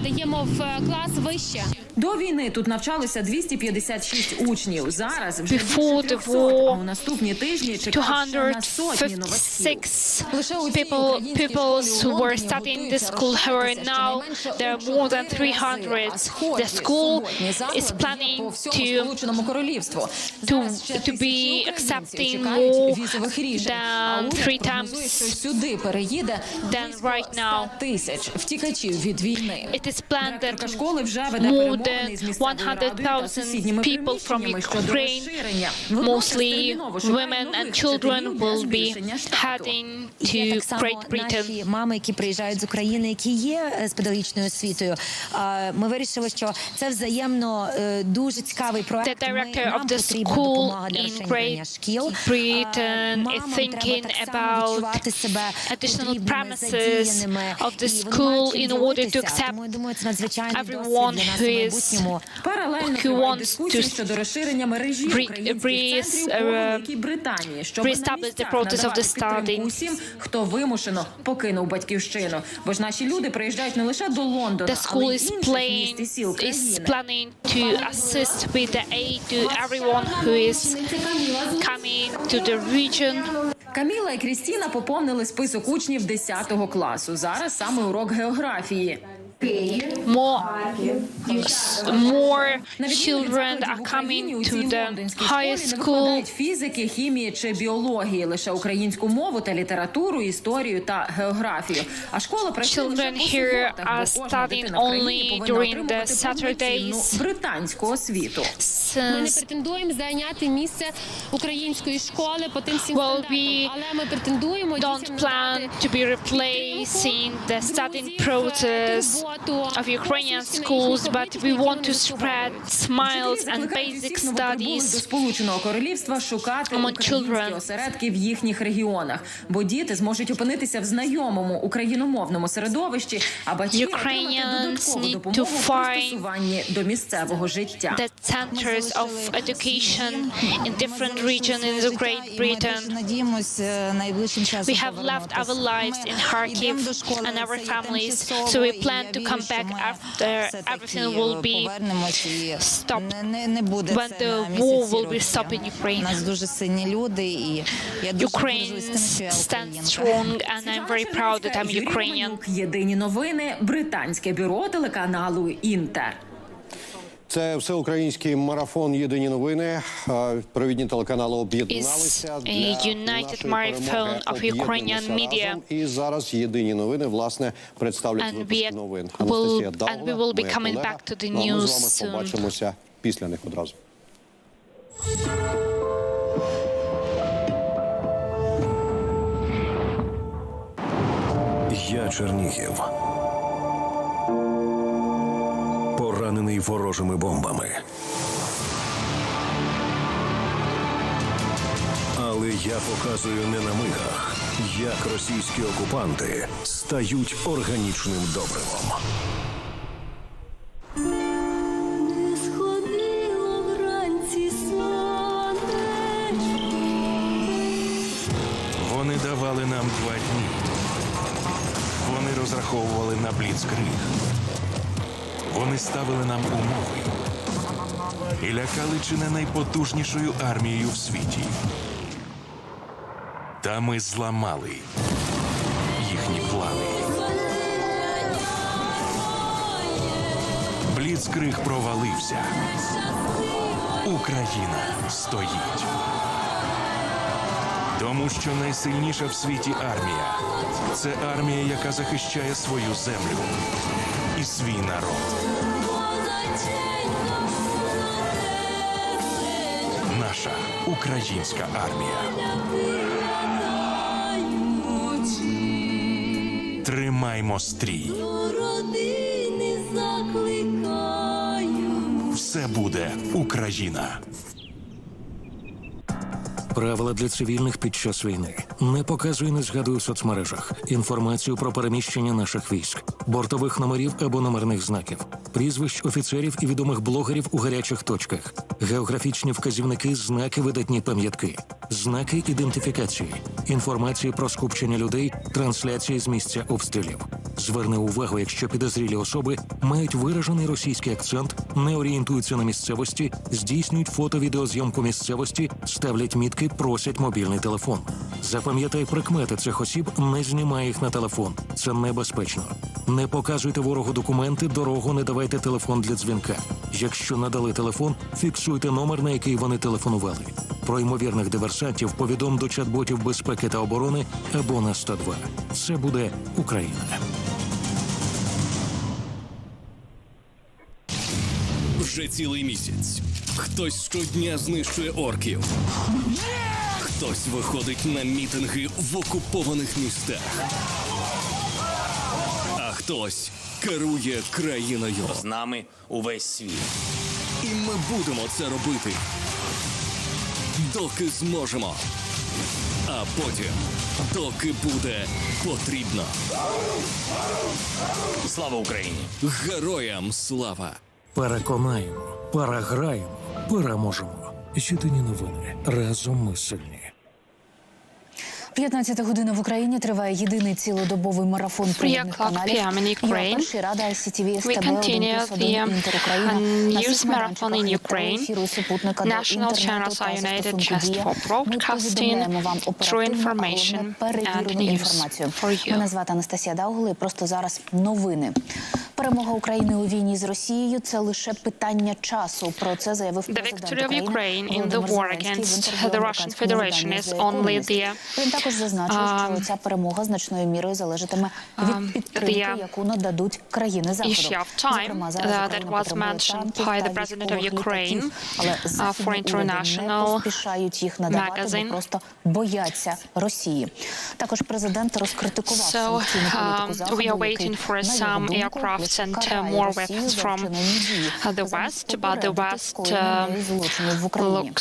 даємо в клас вище.
До війни тут навчалися 256 учнів. Зараз вже більше 300, а у наступні тижні чекають на сотні новачків.
256 pupils were studying in the school. However, now there are more than 300. The school is planning to be accepting more than 3 times than right now. It is planned that more than 100,000 people from Ukraine, mostly women and children, will be heading to Great Britain.
Наші мами, які приїжджають з України, які є з педагогічною освітою, ми вирішили, що це взаємно дуже цікавий проект.
The director of the school in Great Britain is thinking about additional premises of the school in order to accept everyone who wants to re-establish the process of the study.
Усім, хто вимушено покинув батьківщину. Бо ж наші люди приїжджають не лише до Лондона, але й інших міст і сіл країни.
Is planning to assist with the aid to everyone who is coming to the region.
Каміла і Крістіна поповнили список учнів 10 класу. Зараз саме урок географії.
more children are coming to the higher school.
Фізики, хімії чи біології, лише українську мову та літературу, історію та географію. А школа працює лише по суботах, бо кожна дитина в країні повинна отримувати повноцінну британську освіту.
Ми не претендуємо зайняти місце української школи по тим всім стандартам, але ми претендуємо
don't plan to be replacing the studying process of Ukrainian schools, but we want to spread smiles and basic studies
до Сполученого Королівства шукати українські осередки в їхніх регіонах, бо діти зможуть опинитися в знайомому україномовному середовищі, а батьки отримати додаткову допомогу в пристосуванні до місцевого життя.
of education in different regions in the Great Britain. We have left our lives in Kharkiv and our families, so we plan to come back after everything will be stopped, when the war will be stopped in Ukraine. Ukraine stands strong, and I'm very proud that I'm Ukrainian.
Єдині новини, британське бюро телеканалу Інтер.
Це всеукраїнський марафон «Єдині новини». Провідні телеканали об'єдналися для
United Marathon of Ukrainian media.
І зараз «Єдині новини», власне, представлять випуск новин. Анастасія Давгала, моя колега. Ми з вами побачимося після них одразу.
Я Чернігів. Поранений ворожими бомбами. Але я показую не на мигах, як російські окупанти стають органічним добривом.
Вони давали нам 2 дні. Вони розраховували на бліцкриг. Вони ставили нам умови і лякали чи не найпотужнішою армією в світі. Та ми зламали їхні плани. Бліцкриг провалився. Україна стоїть. Тому що найсильніша в світі армія – це армія, яка захищає свою землю і свій народ. Наша українська армія. Тримаймо стрій. Все буде Україна.
Правила для цивільних під час війни. Не показуй, не згадуй у соцмережах. Інформацію про переміщення наших військ, бортових номерів або номерних знаків, прізвищ офіцерів і відомих блогерів у гарячих точках, географічні вказівники, знаки, видатні пам'ятки, знаки ідентифікації, інформації про скупчення людей, трансляції з місця обстрілів. Зверни увагу, якщо підозрілі особи мають виражений російський акцент, не орієнтуються на місцевості, здійснюють фото-відеозйомку місцевості, ставлять мітки, просять мобільний телефон. Запам'ятай прикмети цих осіб, не знімай їх на телефон. Це небезпечно. Не показуйте ворогу документи, дорогу, не давайте телефон для дзвінка. Якщо надали телефон, фіксуйте номер, на який вони телефонували. Про ймовірних диверсантів повідом до чат-ботів безпеки та оборони або на 102. Це буде Україна.
Вже цілий місяць. Хтось щодня знищує орків. Хтось виходить на мітинги в окупованих містах. А хтось керує країною.
З нами увесь світ.
І ми будемо це робити, доки зможемо. А потім, доки буде потрібно.
Слава Україні!
Героям слава!
Переконаємо, переграємо, переможемо. Єдині новини. Разом ми сильні.
15 година в Україні триває єдиний цілодобовий марафон провідних каналів.
We continue the news marathon in Ukraine. National channels are united just for broadcasting, true information and news for you.
Мене звати Анастасія Давгала і просто зараз новини.
Перемога України у війні з Росією – це лише питання часу. Про це заявив президент України Володимир Зеленський. Він також зазначив, що ця перемога значною мірою залежатиме від підтримки, яку нададуть країни Заходу. Зокрема, зараз Україна потребує танків та військових літаків, але західні уряди не поспішають їх надавати, бо просто бояться Росії. Також президент розкритикував санкційну політику Заходу, який, на його думку, лише карає Росію за вчинені дії. Зазначив попередити скоєння злочинів в Україні.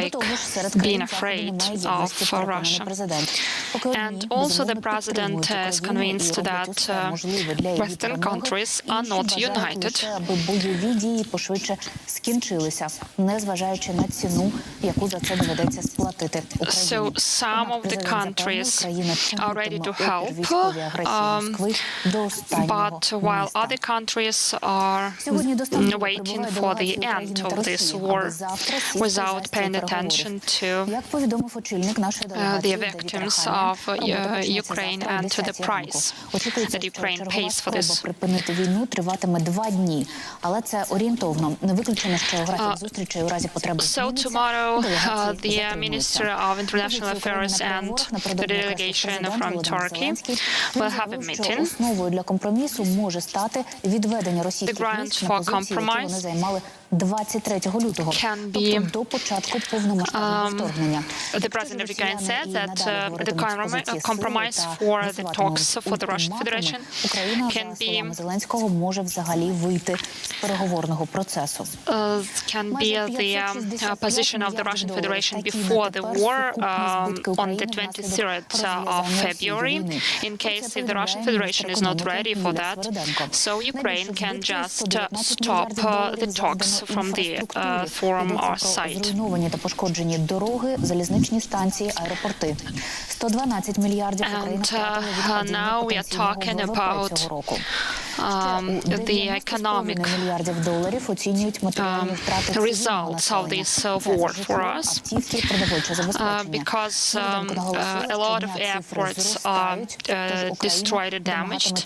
До того ж, серед країн Заходу немає єдності, переконаний президент. Поки одні безумовно підтримують Україну і роблять усе можливе для її перемоги, інші бажають лише, аби бойові дії пошвидше скінчилися, незважаючи на ціну, яку за це доведеться сплатити Україні. Однак президент запевнив, Україна чинитиме опір військовій агресії Москви до останнього міста. Сьогодні доставки прибувають делегації України та Росії, аби завтра сісти за стіл переговорів. Як повідомив очільник нашої делегації Девід Рахамія, робота почнеться завтра о 10-й ранку. Очікується, що чергова спроба припинити війну триватиме 2 дні. Але це орієнтовно. Не виключено, що графік зустрічей у разі потреби зміниться. The Minister of International Affairs and the delegation from Turkey will have a meeting. Основою для компромісу може стати відведення російських військ на позиції, які вони займали 23 лютого, тобто до початку повномасштабного вторгнення.
The president of Ukraine said that the compromise for the talks for the Russian Federation can be
Зеленського може взагалі вийти з переговорного процесу.
Can be the position of the Russian Federation before the war on the 23rd of February, in case if the Russian Federation is not ready for that, so Ukraine can just stop the talks from the from our side.
Зруйновані та пошкоджені дороги, залізничні станції, аеропорти. 112 мільярдів Україна втратила від
now we are talking about the economic results of this war for us, because a lot of airports are destroyed or damaged,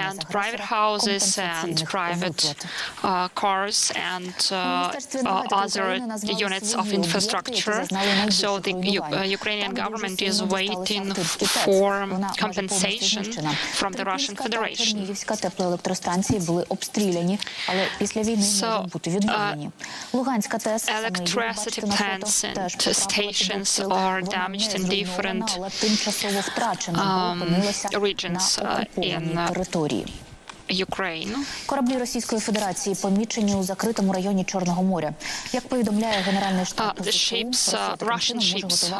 and private houses and private cars and other units of infrastructure. So the Ukrainian government is waiting for compensation from the Russian Federation.
Теплоелектростанції були обстріляні, але після війни можуть бути відновлені. Луганська ТЕС,
electricity plants and stations are damaged in different regions in
території.
Ukraine.
Кораблі Російської Федерації помічені у закритому районі Чорного моря. Як повідомляє Генеральний штаб ЗСУ,
Russian ships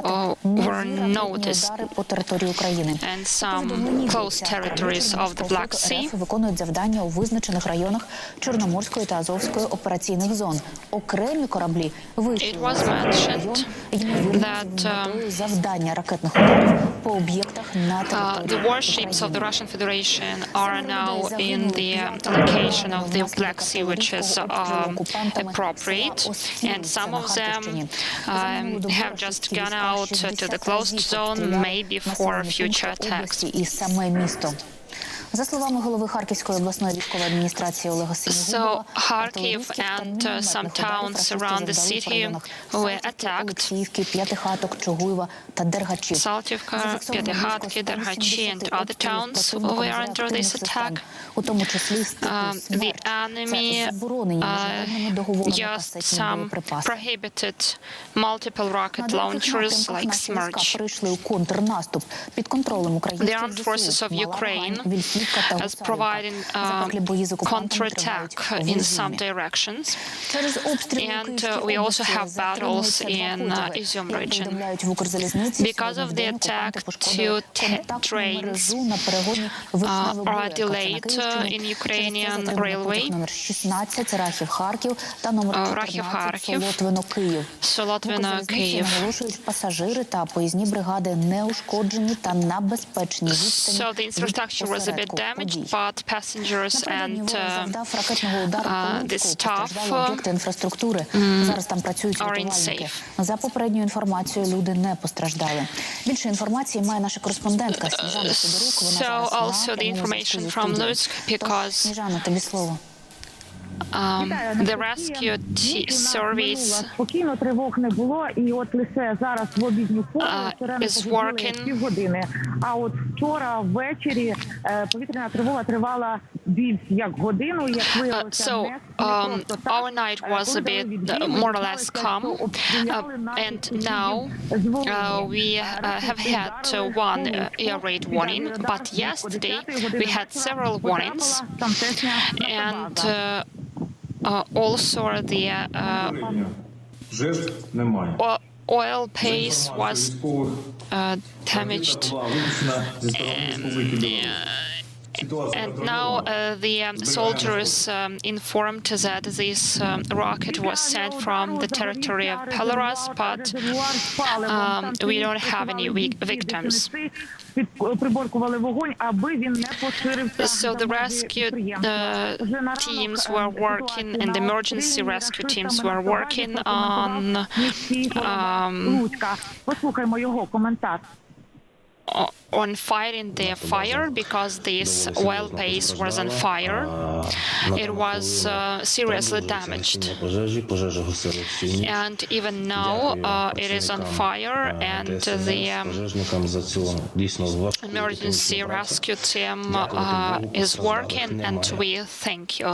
were noticed
по території України.
And some close territories of the Black Sea
виконують завдання у визначених районах Чорноморської та Азовської операційних зон. Окремі кораблі вийшли на завдання ракетних ударів по об'єктах на території.
The warships of the Russian Federation are now in the location of the Black Sea, which is appropriate, and some of them have just gone out to the closed zone, maybe for future attacks.
За словами голови Харківської обласної військової адміністрації Олега Синігубова,
Kharkiv and some towns around the city were attacked.
П'ятихаток, Чугуєва та Дергачі.
Saltivka, П'ятихатки, Дергачі and other towns were under this attack.
У тому числі
the enemy used some prohibited multiple rocket launchers like Smerch.
Перейшли у контрнаступ під контролем українських
The armed forces of Ukraine as providing counterattack in some directions, and we also have battles in Izium region. Because of the attack, 2 trains are delayed in Ukrainian railway.
Рахів-Харків та номер 14 Солотвино-Київ.
Солотвино-Київ.
Наголошують, пасажири та поїзні бригади не ушкоджені та на безпечній відстані.
So the infrastructure was a bit damaged, but passengers and the staff are safe.
За попередньою інформацією, люди не постраждали. Більше інформації має наша кореспондентка Сніжана Сидорук. Вона зараз на прямому зв'язку з студією. Сніжана, тобі слово.
The rescue service
спокійно, тривог не було, і от лише зараз в обідню пору сирени посиділи півгодини. А от вчора ввечері повітряна тривога тривала більш як годину, як виявилося.
So our night was a bit more or less calm, and now we have had one air raid warning, but yesterday we had several warnings, and also the oil base was damaged, and now the soldiers informed that this rocket was sent from the territory of Belarus, but we don't have any victims. So the rescue teams were working, and the emergency rescue teams were working on fighting the fire, because this oil base was on fire. It was seriously damaged, and even now it is on fire, and the emergency rescue team is working, and we thank you.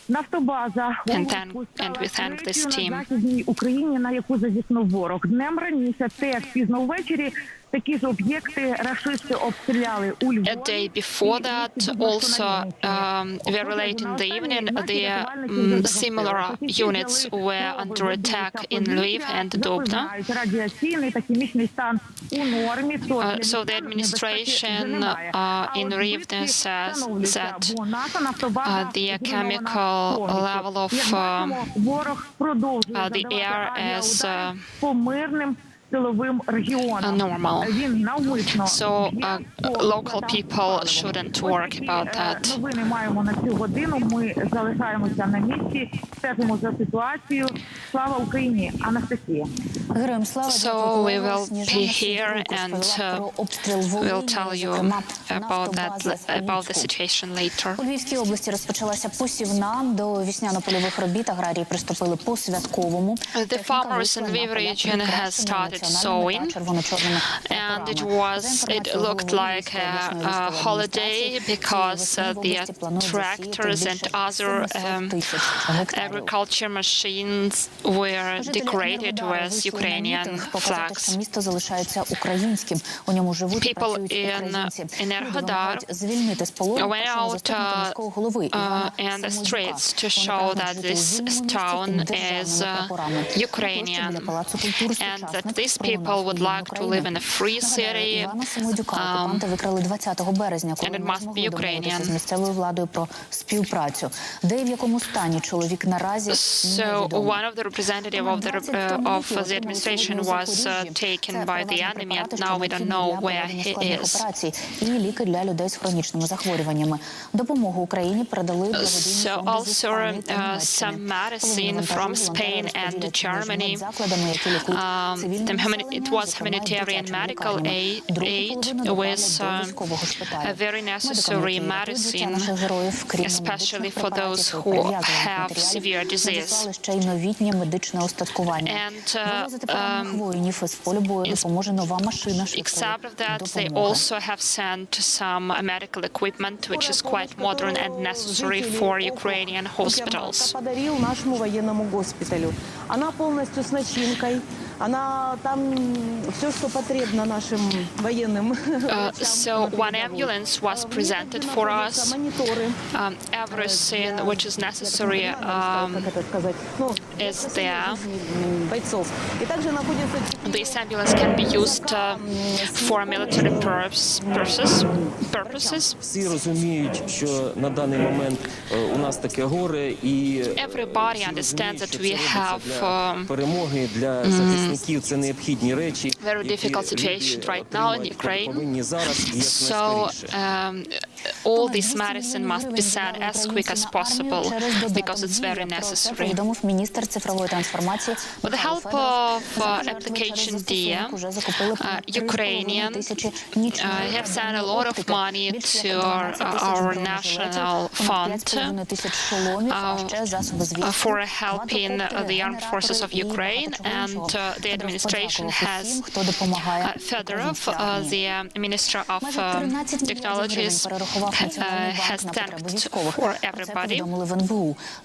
Нафтобаза
and we thank this team.
На Західній Україні, на яку зазіхнув ворог. Днем раніше, теж пізно ввечері, такі ж об'єкти рашисти обстріляли у Львові.
A day before that, also very late in the evening, the similar units were under attack in Lviv and Dnipro. So the administration in Rivne says that the chemical level of the air is normal. So local people shouldn't worry about that.
Новини маємо на цю годину. Ми залишаємося на місці, стежимо за ситуацією. Слава Україні, Анастасія.
Героям слава.
So we will be here and we'll tell you about the situation later.
У Львівській області розпочалася посівна. До весняно-польових робіт аграрії приступили по-святковому.
The farmers in Lviv region has started sowing, and it looked like a holiday because the tractors and other agriculture machines were decorated with Ukrainian flags. People in Enerhodar went out in the streets to show that this town is Ukrainian, and that these people would like to live in a free city, and it must be Ukrainian. So one of the representatives of the administration was taken by the enemy, and now we don't know where he is. So also some medicine from Spain and Germany. It was humanitarian medical aid with a very necessary medicine, especially for those who have severe disease. And except that, they also have sent some medical equipment, which is quite modern and necessary for Ukrainian hospitals. So one ambulance was presented for us. Everything which is necessary is there. This ambulance can be used for military purposes. Everybody understands that we have very difficult situation right now in Ukraine. So all this medicine must be sent as quick as possible because it's very necessary. With the help of application DIA, Ukrainians have sent a lot of money to our national fund for helping the armed forces of Ukraine, and the administration has Fedorov, the Minister of Technologies, has thanked for everybody.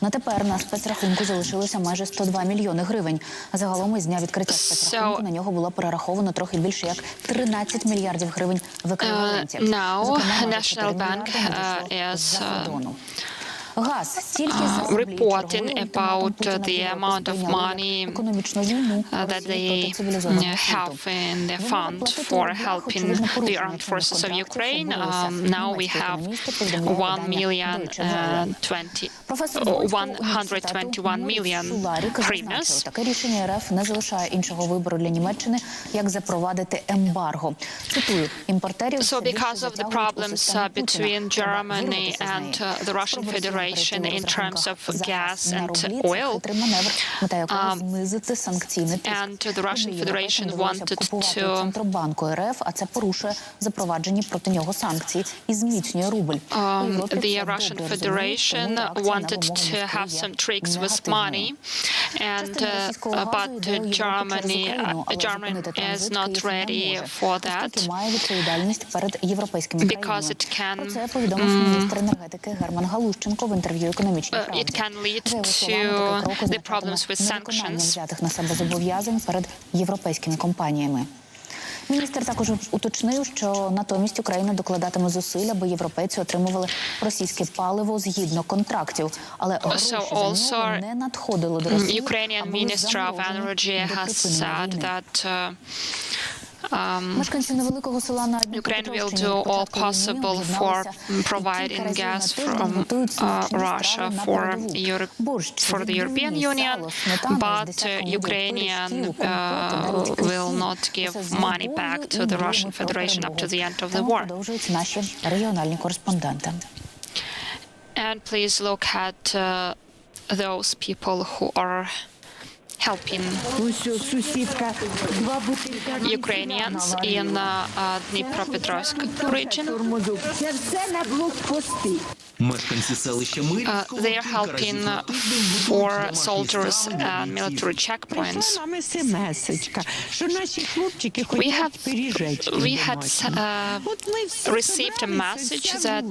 На тепер на спецрахунку залишилося майже 102 мільйони гривень. Загалом із дня відкриття спецрахунку на нього було перераховано трохи більше як 13 мільярдів гривень в еквіваленті.
Now, National Bank is reporting about the amount of money that they have in the fund for helping the armed forces of Ukraine. Now we have 121 million hryvnias.
Таке рішення РФ не залишає іншого вибору для Німеччини, як запровадити ембарго. Цитую, імпортерів...
So because of the problems between Germany and the Russian Federation in terms of gas and oil, and the Russian Federation wanted to the Russian Federation wanted to have some tricks with money, and but Germany is not ready for that because it can it can lead to the problems with sanctions.
Міністр також уточнив, що натомість Україна докладатиме зусиль, аби європейці отримували російське паливо згідно контрактів. Але гроші за нього не надходили до Росії.
Ukrainian Minister of Energy has said that Ukraine will do all possible for providing gas from Russia for the European Union, but Ukrainian will not give money back to the Russian Federation up to the end of the war. And please look at those people who are helping Ukrainians in Dnipro region. They are helping for soldiers and military checkpoints. We had received a message that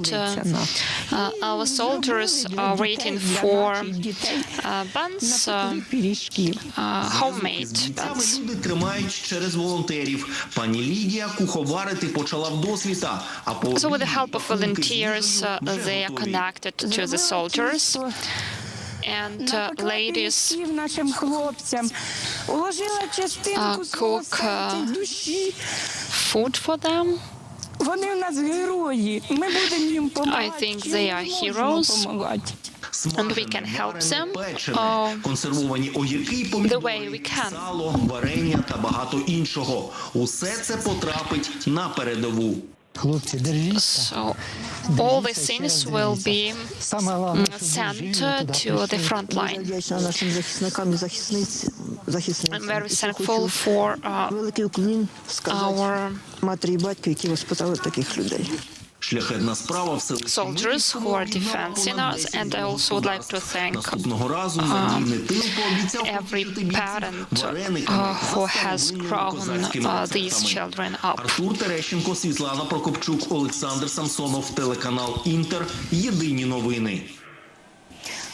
our soldiers are waiting for buns, homemade buns. So with the help of volunteers, they are connected to the soldiers, and ladies cook food for them. I think they are heroes, and we can help them the way we can. So all the things will be sent to the front line. I'm very thankful for our soldiers who are defending us, and I also would like to thank every parent who has grown these children up.
Артур Терещенко, Світлана Прокопчук, Олександр Самсонов, телеканал Інтер. Єдині новини.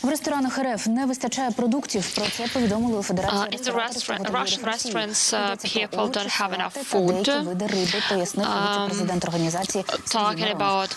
В ресторанах РФ не вистачає продуктів. Про це повідомили у Федерації
In the Russian restaurants, people don't have enough food.
Види риби, пояснив віце-президент організації.
Talking about